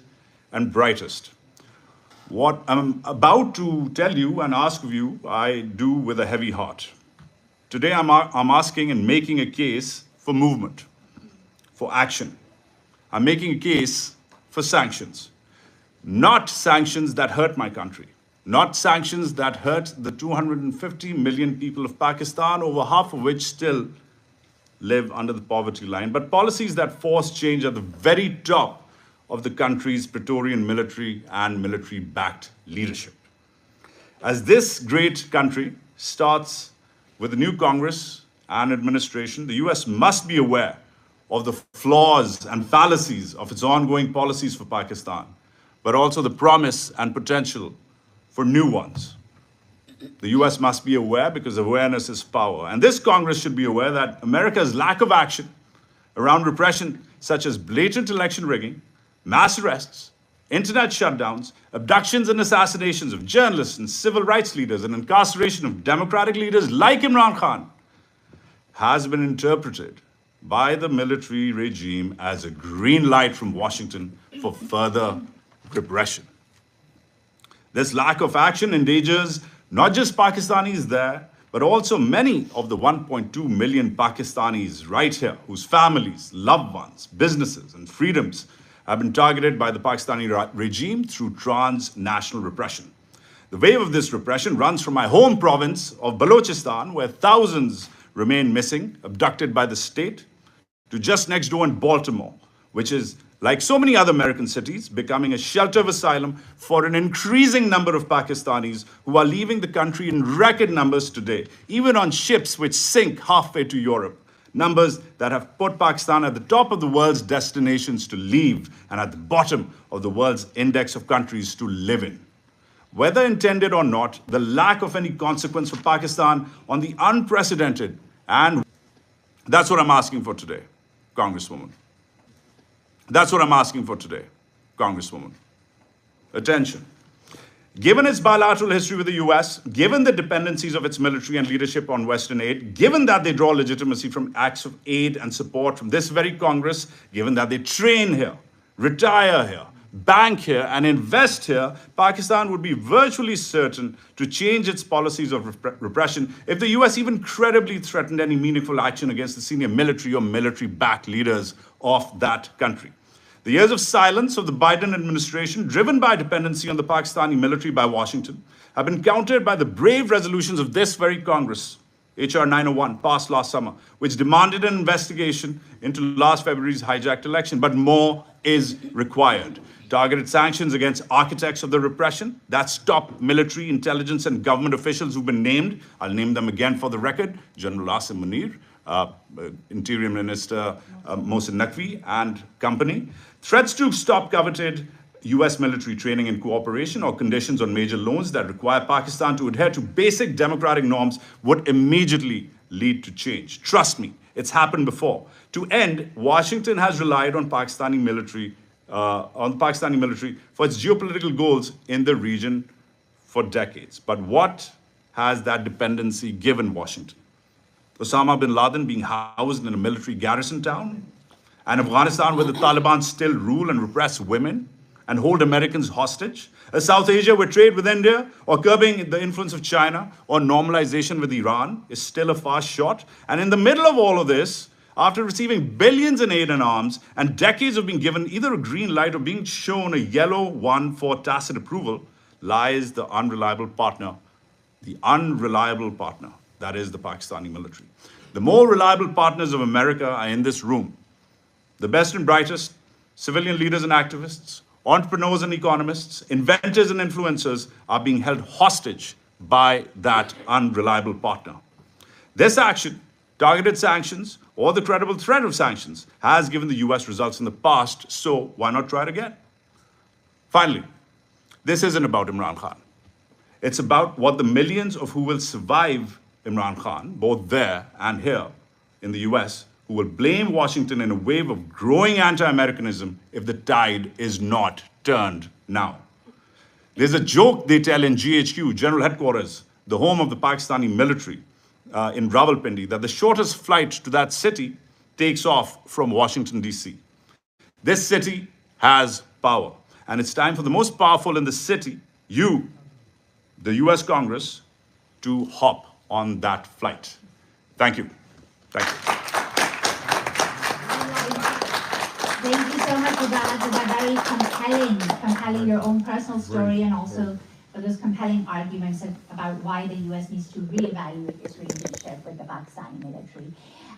and brightest. What I'm about to tell you and ask of you, I do with a heavy heart. Today, I'm asking and making a case for movement, for action. I'm making a case for sanctions. Not sanctions that hurt my country. Not sanctions that hurt the 250 million people of Pakistan, over half of which still live under the poverty line, but policies that force change at the very top of the country's Praetorian military and military-backed leadership. As this great country starts with a new Congress and administration, the US must be aware of the flaws and fallacies of its ongoing policies for Pakistan, but also the promise and potential for new ones. The US must be aware because awareness is power. And this Congress should be aware that America's lack of action around repression, such as blatant election rigging, mass arrests, internet shutdowns, abductions and assassinations of journalists and civil rights leaders, and incarceration of democratic leaders like Imran Khan, has been interpreted by the military regime as a green light from Washington for further repression. This lack of action endangers not just Pakistanis there, but also many of the 1.2 million Pakistanis right here, whose families, loved ones, businesses, and freedoms have been targeted by the Pakistani regime through transnational repression. The wave of this repression runs from my home province of Balochistan, where thousands remain missing, abducted by the state, to just next door in Baltimore, which is, like so many other American cities, becoming a shelter of asylum for an increasing number of Pakistanis who are leaving the country in record numbers today, even on ships which sink halfway to Europe. Numbers that have put Pakistan at the top of the world's destinations to leave and at the bottom of the world's index of countries to live in. Whether intended or not, the lack of any consequence for Pakistan on the unprecedented, and that's what I'm asking for today, Congresswoman. That's what I'm asking for today, Congresswoman. Attention. Given its bilateral history with the US, given the dependencies of its military and leadership on Western aid, given that they draw legitimacy from acts of aid and support from this very Congress, given that they train here, retire here, bank here, and invest here, Pakistan would be virtually certain to change its policies of repression if the US even credibly threatened any meaningful action against the senior military or military-backed leaders of that country. The years of silence of the Biden administration, driven by dependency on the Pakistani military by Washington, have been countered by the brave resolutions of this very Congress H.R. 901, passed last summer, which demanded an investigation into last February's hijacked election, but more is required. Targeted sanctions against architects of the repression, that's top military, intelligence, and government officials who've been named. I'll name them again for the record: General Asim Munir, Interior Minister Mohsen Naqvi and company. Threats to stop coveted US military training and cooperation or conditions on major loans that require Pakistan to adhere to basic democratic norms would immediately lead to change. Trust me, it's happened before. To end, Washington has relied on the Pakistani military for its geopolitical goals in the region for decades. But what has that dependency given Washington? Osama bin Laden being housed in a military garrison town, and Afghanistan where the Taliban still rule and repress women and hold Americans hostage, a South Asia where trade with India or curbing the influence of China or normalization with Iran is still a far shot. And in the middle of all of this, after receiving billions in aid and arms and decades of being given either a green light or being shown a yellow one for tacit approval, lies the unreliable partner, that is the Pakistani military. The more reliable partners of America are in this room. The best and brightest civilian leaders and activists, entrepreneurs and economists, inventors and influencers are being held hostage by that unreliable partner. This action, targeted sanctions, or the credible threat of sanctions, has given the US results in the past, so why not try it again? Finally, this isn't about Imran Khan. It's about what the millions of who will survive Imran Khan, both there and here in the US, who will blame Washington in a wave of growing anti-Americanism if the tide is not turned now. There's a joke they tell in GHQ, General Headquarters, the home of the Pakistani military, in Rawalpindi, that the shortest flight to that city takes off from Washington, D.C. This city has power, and it's time for the most powerful in the city, you, the US Congress, to hop on that flight. Thank you. Thank you. Thank you so much for that very compelling your own personal story, and also for those compelling arguments about why the US needs to reevaluate its relationship with the Pakistani military.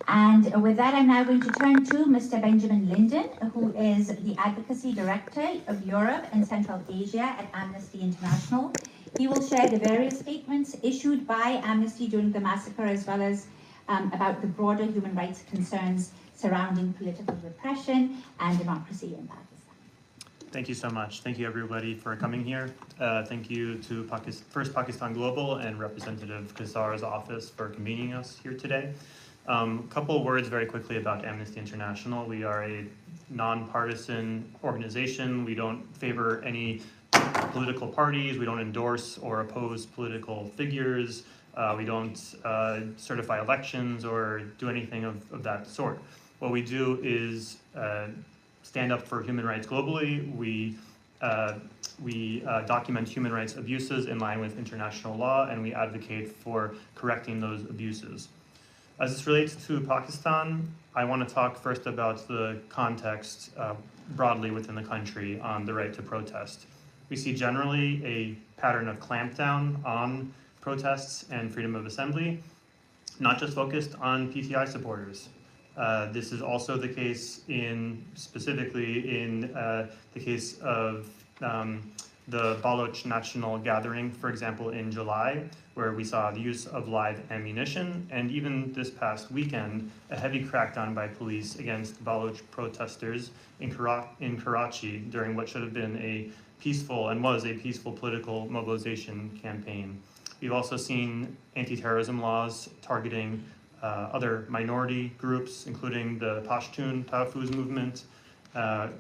And with that, I'm now going to turn to Mr. Benjamin Linden, who is the Advocacy Director of Europe and Central Asia at Amnesty International. He will share the various statements issued by Amnesty during the massacre, as well as about the broader human rights concerns surrounding political repression and democracy in Pakistan. Thank you so much. Thank you everybody for coming here. Thank you to First Pakistan Global and Representative Qasar's office for convening us here today. Couple of words very quickly about Amnesty International. We are a nonpartisan organization. We don't favor any political parties. We don't endorse or oppose political figures. We don't certify elections or do anything of that sort. What we do is stand up for human rights globally. We document human rights abuses in line with international law, and we advocate for correcting those abuses. As this relates to Pakistan, I want to talk first about the context broadly within the country on the right to protest. We see generally a pattern of clampdown on protests and freedom of assembly, not just focused on PTI supporters. This is also the case specifically in the case of the Baloch National Gathering, for example, in July, where we saw the use of live ammunition, and even this past weekend, a heavy crackdown by police against Baloch protesters in Karachi during what should have been a peaceful and was a peaceful political mobilization campaign. We've also seen anti-terrorism laws targeting other minority groups, including the Pashtun Tahfuz movement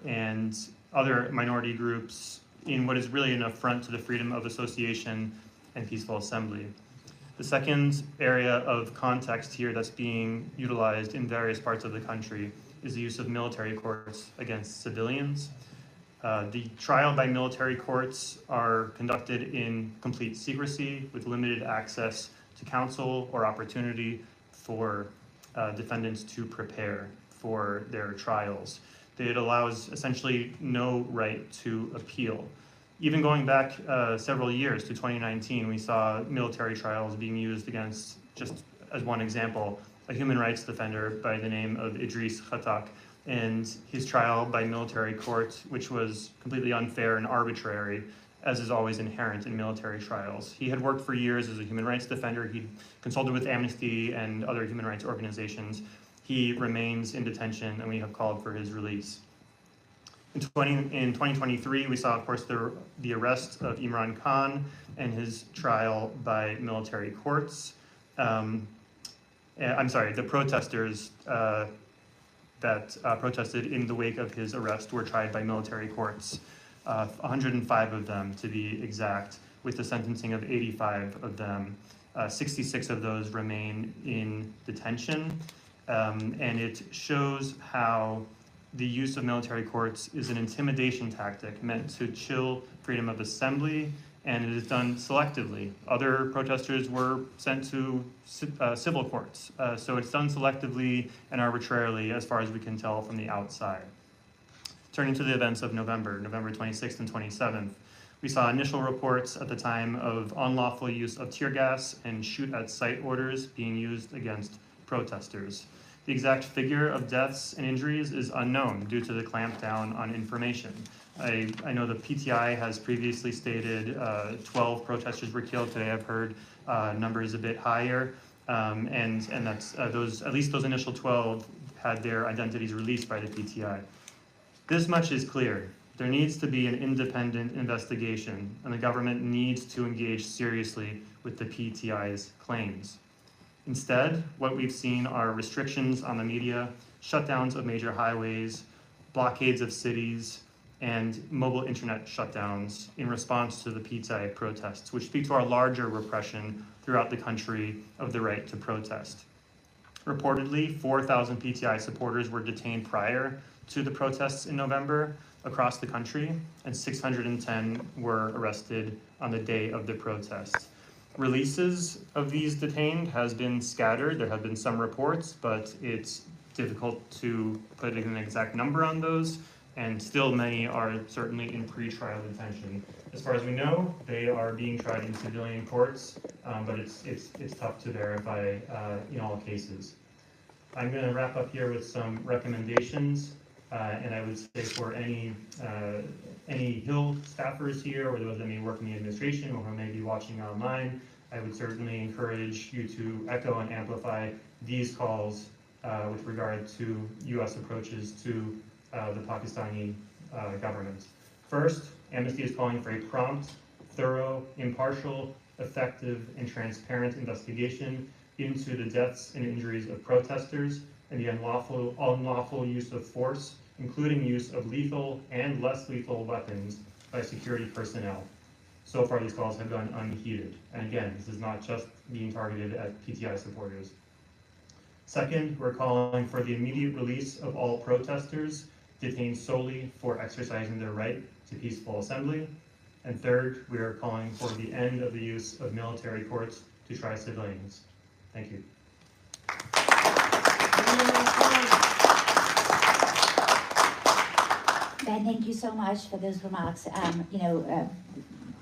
and other minority groups in what is really an affront to the freedom of association and peaceful assembly. The second area of context here that's being utilized in various parts of the country is the use of military courts against civilians. The trial by military courts are conducted in complete secrecy with limited access to counsel or opportunity for defendants to prepare for their trials. It allows essentially no right to appeal. Even going back several years to 2019, we saw military trials being used against just as one example, a human rights defender by the name of Idris Khatak and his trial by military court, which was completely unfair and arbitrary, as is always inherent in military trials. He had worked for years as a human rights defender. He consulted with Amnesty and other human rights organizations. He remains in detention, and we have called for his release. In 2023, we saw, of course, the arrest of Imran Khan and his trial by military courts. The protesters that protested in the wake of his arrest were tried by military courts, 105 of them to be exact, with the sentencing of 85 of them. 66 of those remain in detention, and it shows how the use of military courts is an intimidation tactic meant to chill freedom of assembly, and it is done selectively. Other protesters were sent to civil courts, so it's done selectively and arbitrarily as far as we can tell from the outside. Turning to the events of November 26th and 27th, we saw initial reports at the time of unlawful use of tear gas and shoot-at-sight orders being used against protesters. The exact figure of deaths and injuries is unknown due to the clampdown on information. I know the PTI has previously stated 12 protesters were killed. Today I've heard numbers a bit higher, and that's at least those initial 12 had their identities released by the PTI. This much is clear. There needs to be an independent investigation, and the government needs to engage seriously with the PTI's claims. Instead, what we've seen are restrictions on the media, shutdowns of major highways, blockades of cities, and mobile internet shutdowns in response to the PTI protests, which speak to our larger repression throughout the country of the right to protest. Reportedly, 4,000 PTI supporters were detained prior to the protests in November across the country, and 610 were arrested on the day of the protests. Releases of these detained has been scattered. There have been some reports, but it's difficult to put an exact number on those, and still many are certainly in pre-trial detention. As far as we know, they are being tried in civilian courts, but it's tough to verify in all cases. I'm going to wrap up here with some recommendations, and I would say for any Hill staffers here, or those that may work in the administration or who may be watching online, I would certainly encourage you to echo and amplify these calls with regard to U.S. approaches to the Pakistani government. First, Amnesty is calling for a prompt, thorough, impartial, effective, and transparent investigation into the deaths and injuries of protesters and the unlawful use of force, including use of lethal and less lethal weapons by security personnel. So far, these calls have gone unheeded. And again, this is not just being targeted at PTI supporters. Second, we're calling for the immediate release of all protesters detained solely for exercising their right to peaceful assembly. And third, we are calling for the end of the use of military courts to try civilians. Thank you. Ben, thank you so much for those remarks.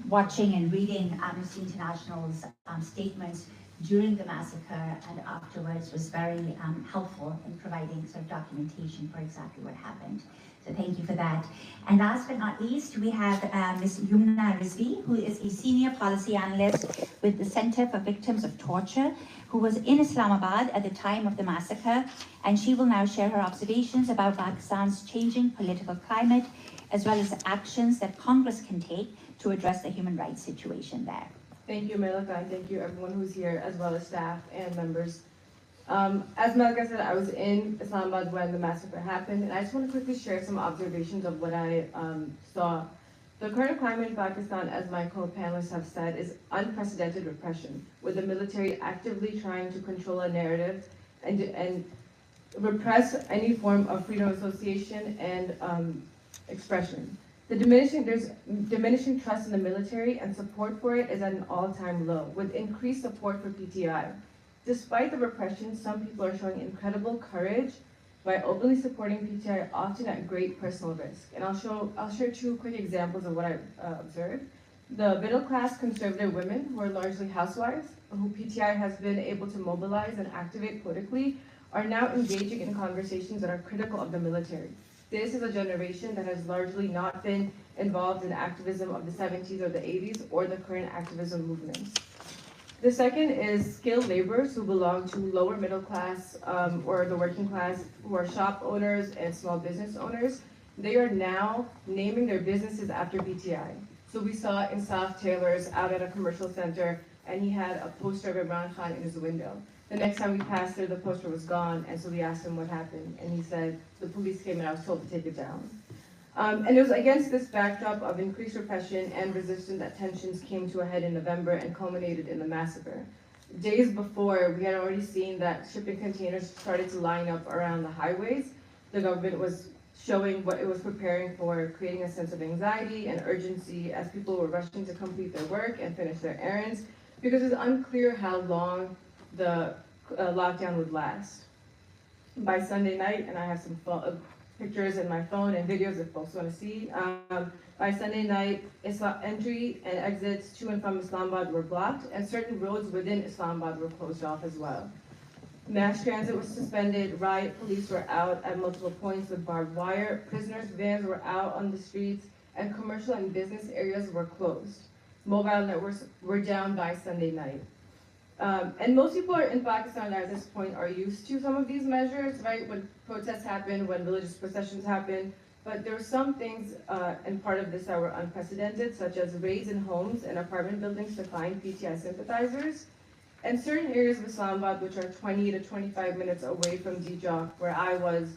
Watching and reading Amnesty International's statements during the massacre and afterwards was very helpful in providing sort of documentation for exactly what happened. So thank you for that. And last but not least, we have Ms. Yumna Rizvi, who is a senior policy analyst with the Center for Victims of Torture, who was in Islamabad at the time of the massacre, and she will now share her observations about Pakistan's changing political climate, as well as actions that Congress can take to address the human rights situation there. Thank you, Melika, and thank you everyone who's here, as well as staff and members. As Melika said, I was in Islamabad when the massacre happened, and I just want to quickly share some observations of what I saw. The current climate in Pakistan, as my co-panelists have said, is unprecedented repression, with the military actively trying to control a narrative and repress any form of freedom of association and expression. There's diminishing trust in the military, and support for it is at an all-time low, with increased support for PTI. Despite the repression, some people are showing incredible courage by openly supporting PTI, often at great personal risk. And I'll share two quick examples of what I observed. The middle-class conservative women, who are largely housewives, who PTI has been able to mobilize and activate politically are now engaging in conversations that are critical of the military. This is a generation that has largely not been involved in activism of the 70s or the 80s or the current activism movements. The second is skilled laborers who belong to lower middle class or the working class, who are shop owners and small business owners. They are now naming their businesses after PTI. So we saw Insaf Taylor's out at a commercial center, and he had a poster of Imran Khan in his window. The next time we passed there, the poster was gone, and so we asked him what happened, and he said, the police came and I was told to take it down. And it was against this backdrop of increased repression and resistance that tensions came to a head in November and culminated in the massacre. Days before, we had already seen that shipping containers started to line up around the highways. The government was showing what it was preparing for, creating a sense of anxiety and urgency as people were rushing to complete their work and finish their errands, because it's unclear how long the lockdown would last. By Sunday night, and I have some pictures in my phone and videos if folks want to see. By Sunday night, entry and exits to and from Islamabad were blocked, and certain roads within Islamabad were closed off as well. Mass transit was suspended, riot police were out at multiple points with barbed wire, prisoners' vans were out on the streets, and commercial and business areas were closed. Mobile networks were down by Sunday night. And most people in Pakistan at this point are used to some of these measures, right? When protests happen, when religious processions happen, but there were some things and part of this that were unprecedented, such as raids in homes and apartment buildings to find PTI sympathizers. And certain areas of Islamabad, which are 20 to 25 minutes away from Dijok, where I was,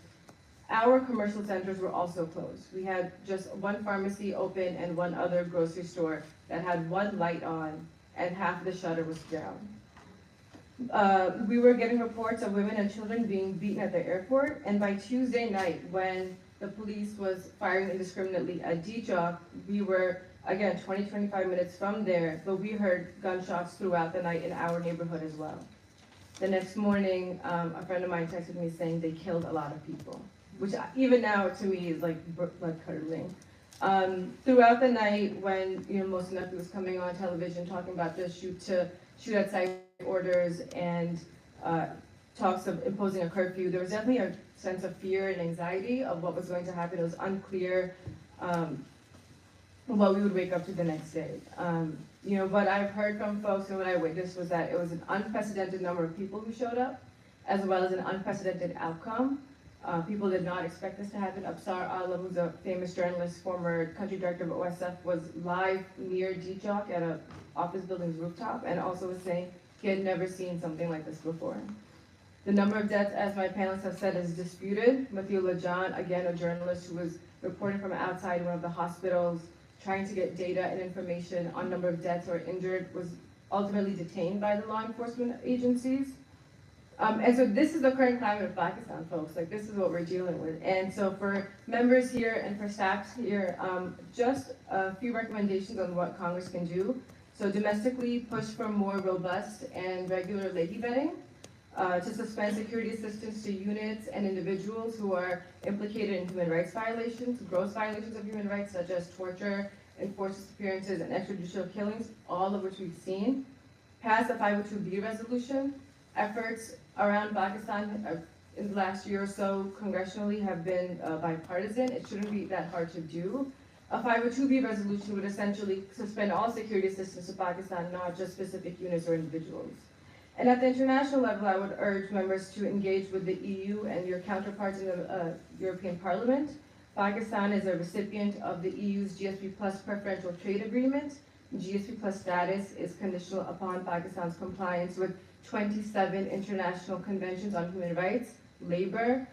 our commercial centers were also closed. We had just one pharmacy open and one other grocery store that had one light on and half the shutter was down. We were getting reports of women and children being beaten at the airport, and by Tuesday night, when the police was firing indiscriminately at Dijok, we were, again, 20-25 minutes from there, but we heard gunshots throughout the night in our neighborhood as well. The next morning, a friend of mine texted me saying they killed a lot of people, which even now to me is like blood curdling. Throughout the night, when most nephew was coming on television talking about the shoot at sight orders and talks of imposing a curfew, there was definitely a sense of fear and anxiety of what was going to happen. It was unclear what we would wake up to the next day. What I've heard from folks and what I witnessed was that it was an unprecedented number of people who showed up, as well as an unprecedented outcome. People did not expect this to happen. Absar Alam, who's a famous journalist, former country director of OSF, was live near Dijok at an office building's rooftop and also was saying he had never seen something like this before. The number of deaths, as my panelists have said, is disputed. Matiullah Jan, again, a journalist who was reporting from outside one of the hospitals, trying to get data and information on number of deaths or injured, was ultimately detained by the law enforcement agencies. And so this is the current climate of Pakistan, folks. Like, this is what we're dealing with. And so for members here and for staff here, just a few recommendations on what Congress can do. So domestically, push for more robust and regular Leahy vetting, to suspend security assistance to units and individuals who are implicated in human rights violations, gross violations of human rights, such as torture, enforced disappearances, and extrajudicial killings, all of which we've seen. Pass the 502B resolution. Efforts around Pakistan in the last year or so congressionally have been bipartisan. It shouldn't be that hard to do. A 502B resolution would essentially suspend all security assistance to Pakistan, not just specific units or individuals. And at the international level, I would urge members to engage with the EU and your counterparts in the European Parliament. Pakistan is a recipient of the EU's GSP Plus preferential trade agreement. GSP Plus status is conditional upon Pakistan's compliance with 27 international conventions on human rights, labor,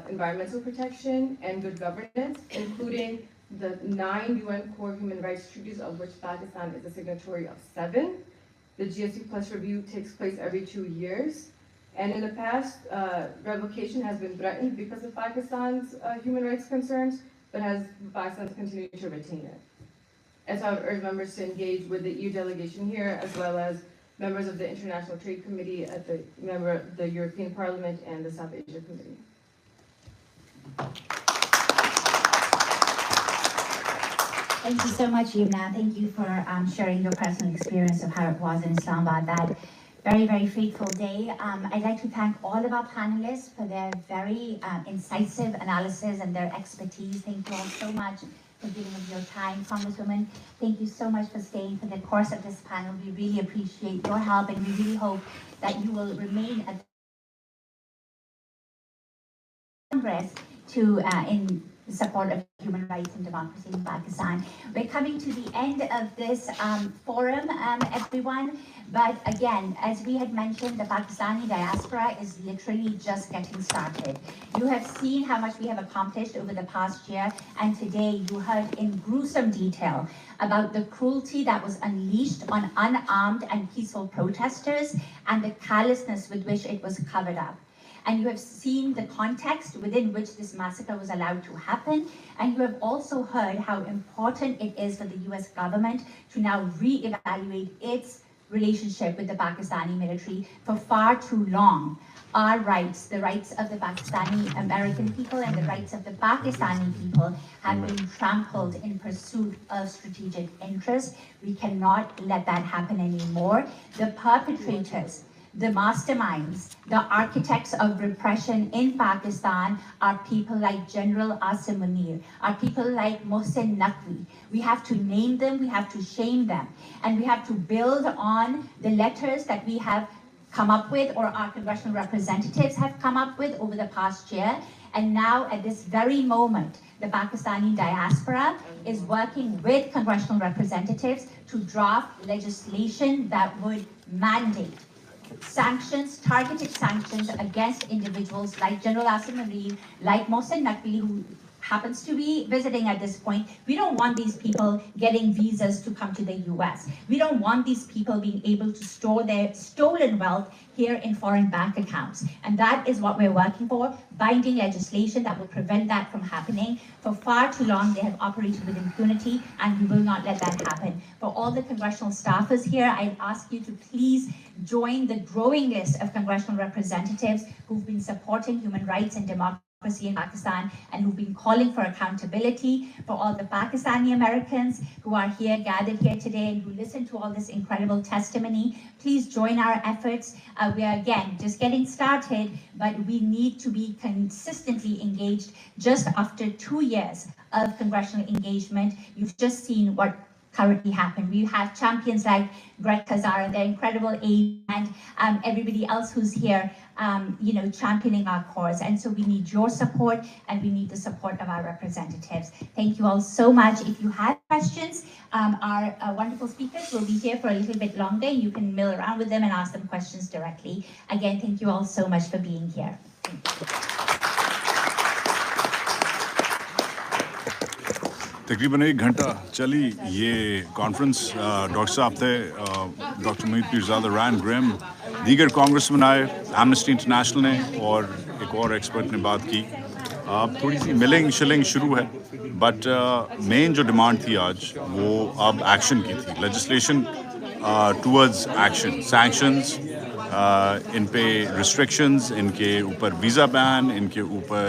environmental protection, and good governance, including the 9 UN core human rights treaties, of which Pakistan is a signatory of 7. The GSP Plus review takes place every 2 years. And in the past, revocation has been threatened because of Pakistan's human rights concerns, but Pakistan's continued to retain it. And so I would urge members to engage with the EU delegation here, as well as members of the International Trade Committee at the European Parliament and the South Asia Committee. Thank you so much, Yumna. Thank you for sharing your personal experience of how it was in Islamabad that very, very fateful day. I'd like to thank all of our panelists for their very incisive analysis and their expertise. Thank you all so much for giving of your time. Congresswoman, thank you so much for staying for the course of this panel. We really appreciate your help, and we really hope that you will remain at Congress to in support of human rights and democracy in Pakistan. We're coming to the end of this forum, everyone. But again, as we had mentioned, the Pakistani diaspora is literally just getting started. You have seen how much we have accomplished over the past year, and today you heard in gruesome detail about the cruelty that was unleashed on unarmed and peaceful protesters and the callousness with which it was covered up. And you have seen the context within which this massacre was allowed to happen. And you have also heard how important it is for the US government to now reevaluate its relationship with the Pakistani military. For far too long, our rights, the rights of the Pakistani American people and the rights of the Pakistani people have been trampled in pursuit of strategic interests. We cannot let that happen anymore. The perpetrators, the masterminds, the architects of repression in Pakistan are people like General Asim Munir, are people like Mohsen Naqvi. We have to name them, we have to shame them, and we have to build on the letters that we have come up with or our congressional representatives have come up with over the past year. And now at this very moment, the Pakistani diaspora is working with congressional representatives to draft legislation that would mandate sanctions, targeted sanctions against individuals like General Asim Munir, like Mohsen Naqvi, who happens to be visiting at this point. We don't want these people getting visas to come to the US. We don't want these people being able to store their stolen wealth here in foreign bank accounts. And that is what we're working for, binding legislation that will prevent that from happening. For far too long, they have operated with impunity, and we will not let that happen. For all the congressional staffers here, I ask you to please join the growing list of congressional representatives who've been supporting human rights and democracy in Pakistan and who've been calling for accountability. For all the Pakistani Americans who are here, gathered here today, and who listen to all this incredible testimony, please join our efforts. We are, again, just getting started, but we need to be consistently engaged. Just after 2 years of congressional engagement, you've just seen what currently happen. We have champions like Greg Kazar and their incredible aid, and everybody else who's here, championing our cause. And so we need your support, and we need the support of our representatives. Thank you all so much. If you have questions, our wonderful speakers will be here for a little bit longer. You can mill around with them and ask them questions directly. Again, thank you all so much for being here. तकरीबन 1 घंटा चली ये conference. Doctor साहब थे, doctor Moeed Pirzada, रैन Grimm, दीगर congressman आए, amnesty international ने और एक और एक्सपर्ट ने बात की। अब थोड़ी सी मिलिंग शिलिंग शुरू है, बट मेन जो डिमांड थी आज वो अब एक्शन की थी। लेजिस्लेशन टूवर्ड्स एक्शन, सैंक्शंस, इन पे रिस्ट्रिक्शंस, इनके ऊपर वीज़ा बैन, इनके ऊपर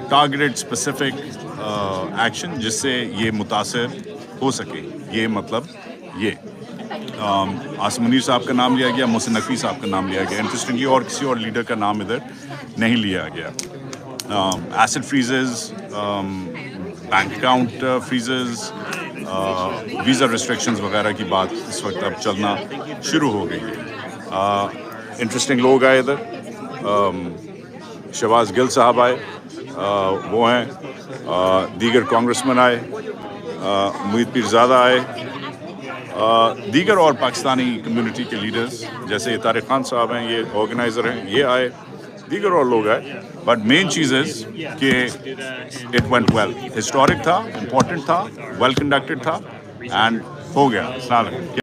टारगेटेड स्पेसिफिक एक्शन जिससे ये मुतासर हो सके। ये मतलब ये आसिम मुनीर साहब का नाम लिया गया, मोहसिन नकवी साहब का नाम लिया गया। इंटरेस्टिंगली और किसी और लीडर का नाम इधर नहीं लिया गया। Acid freezes, bank account freezes, visa restrictions वगैरह की बात इस वक्त अब चलना शुरू हो गई है। इंटरेस्टिंग लोग आए इधर, शहबाज गिल साहब आए, वो हैं, दीगर कांग्रेसमैन आए, मुईद पीरज़ादा आए, दीगर और पाकिस्तानी कम्युनिटी के लीडर्स जैसे तारिक खान साहब हैं, ये ऑर्गेनाइज़र हैं, ये आए, दीगर और लोग आए। बट मेन चीज़ इज़ कि इट वेंट वेल, हिस्टोरिक था, इम्पोर्टेंट था, वेल कंडक्टेड था, एंड हो गया।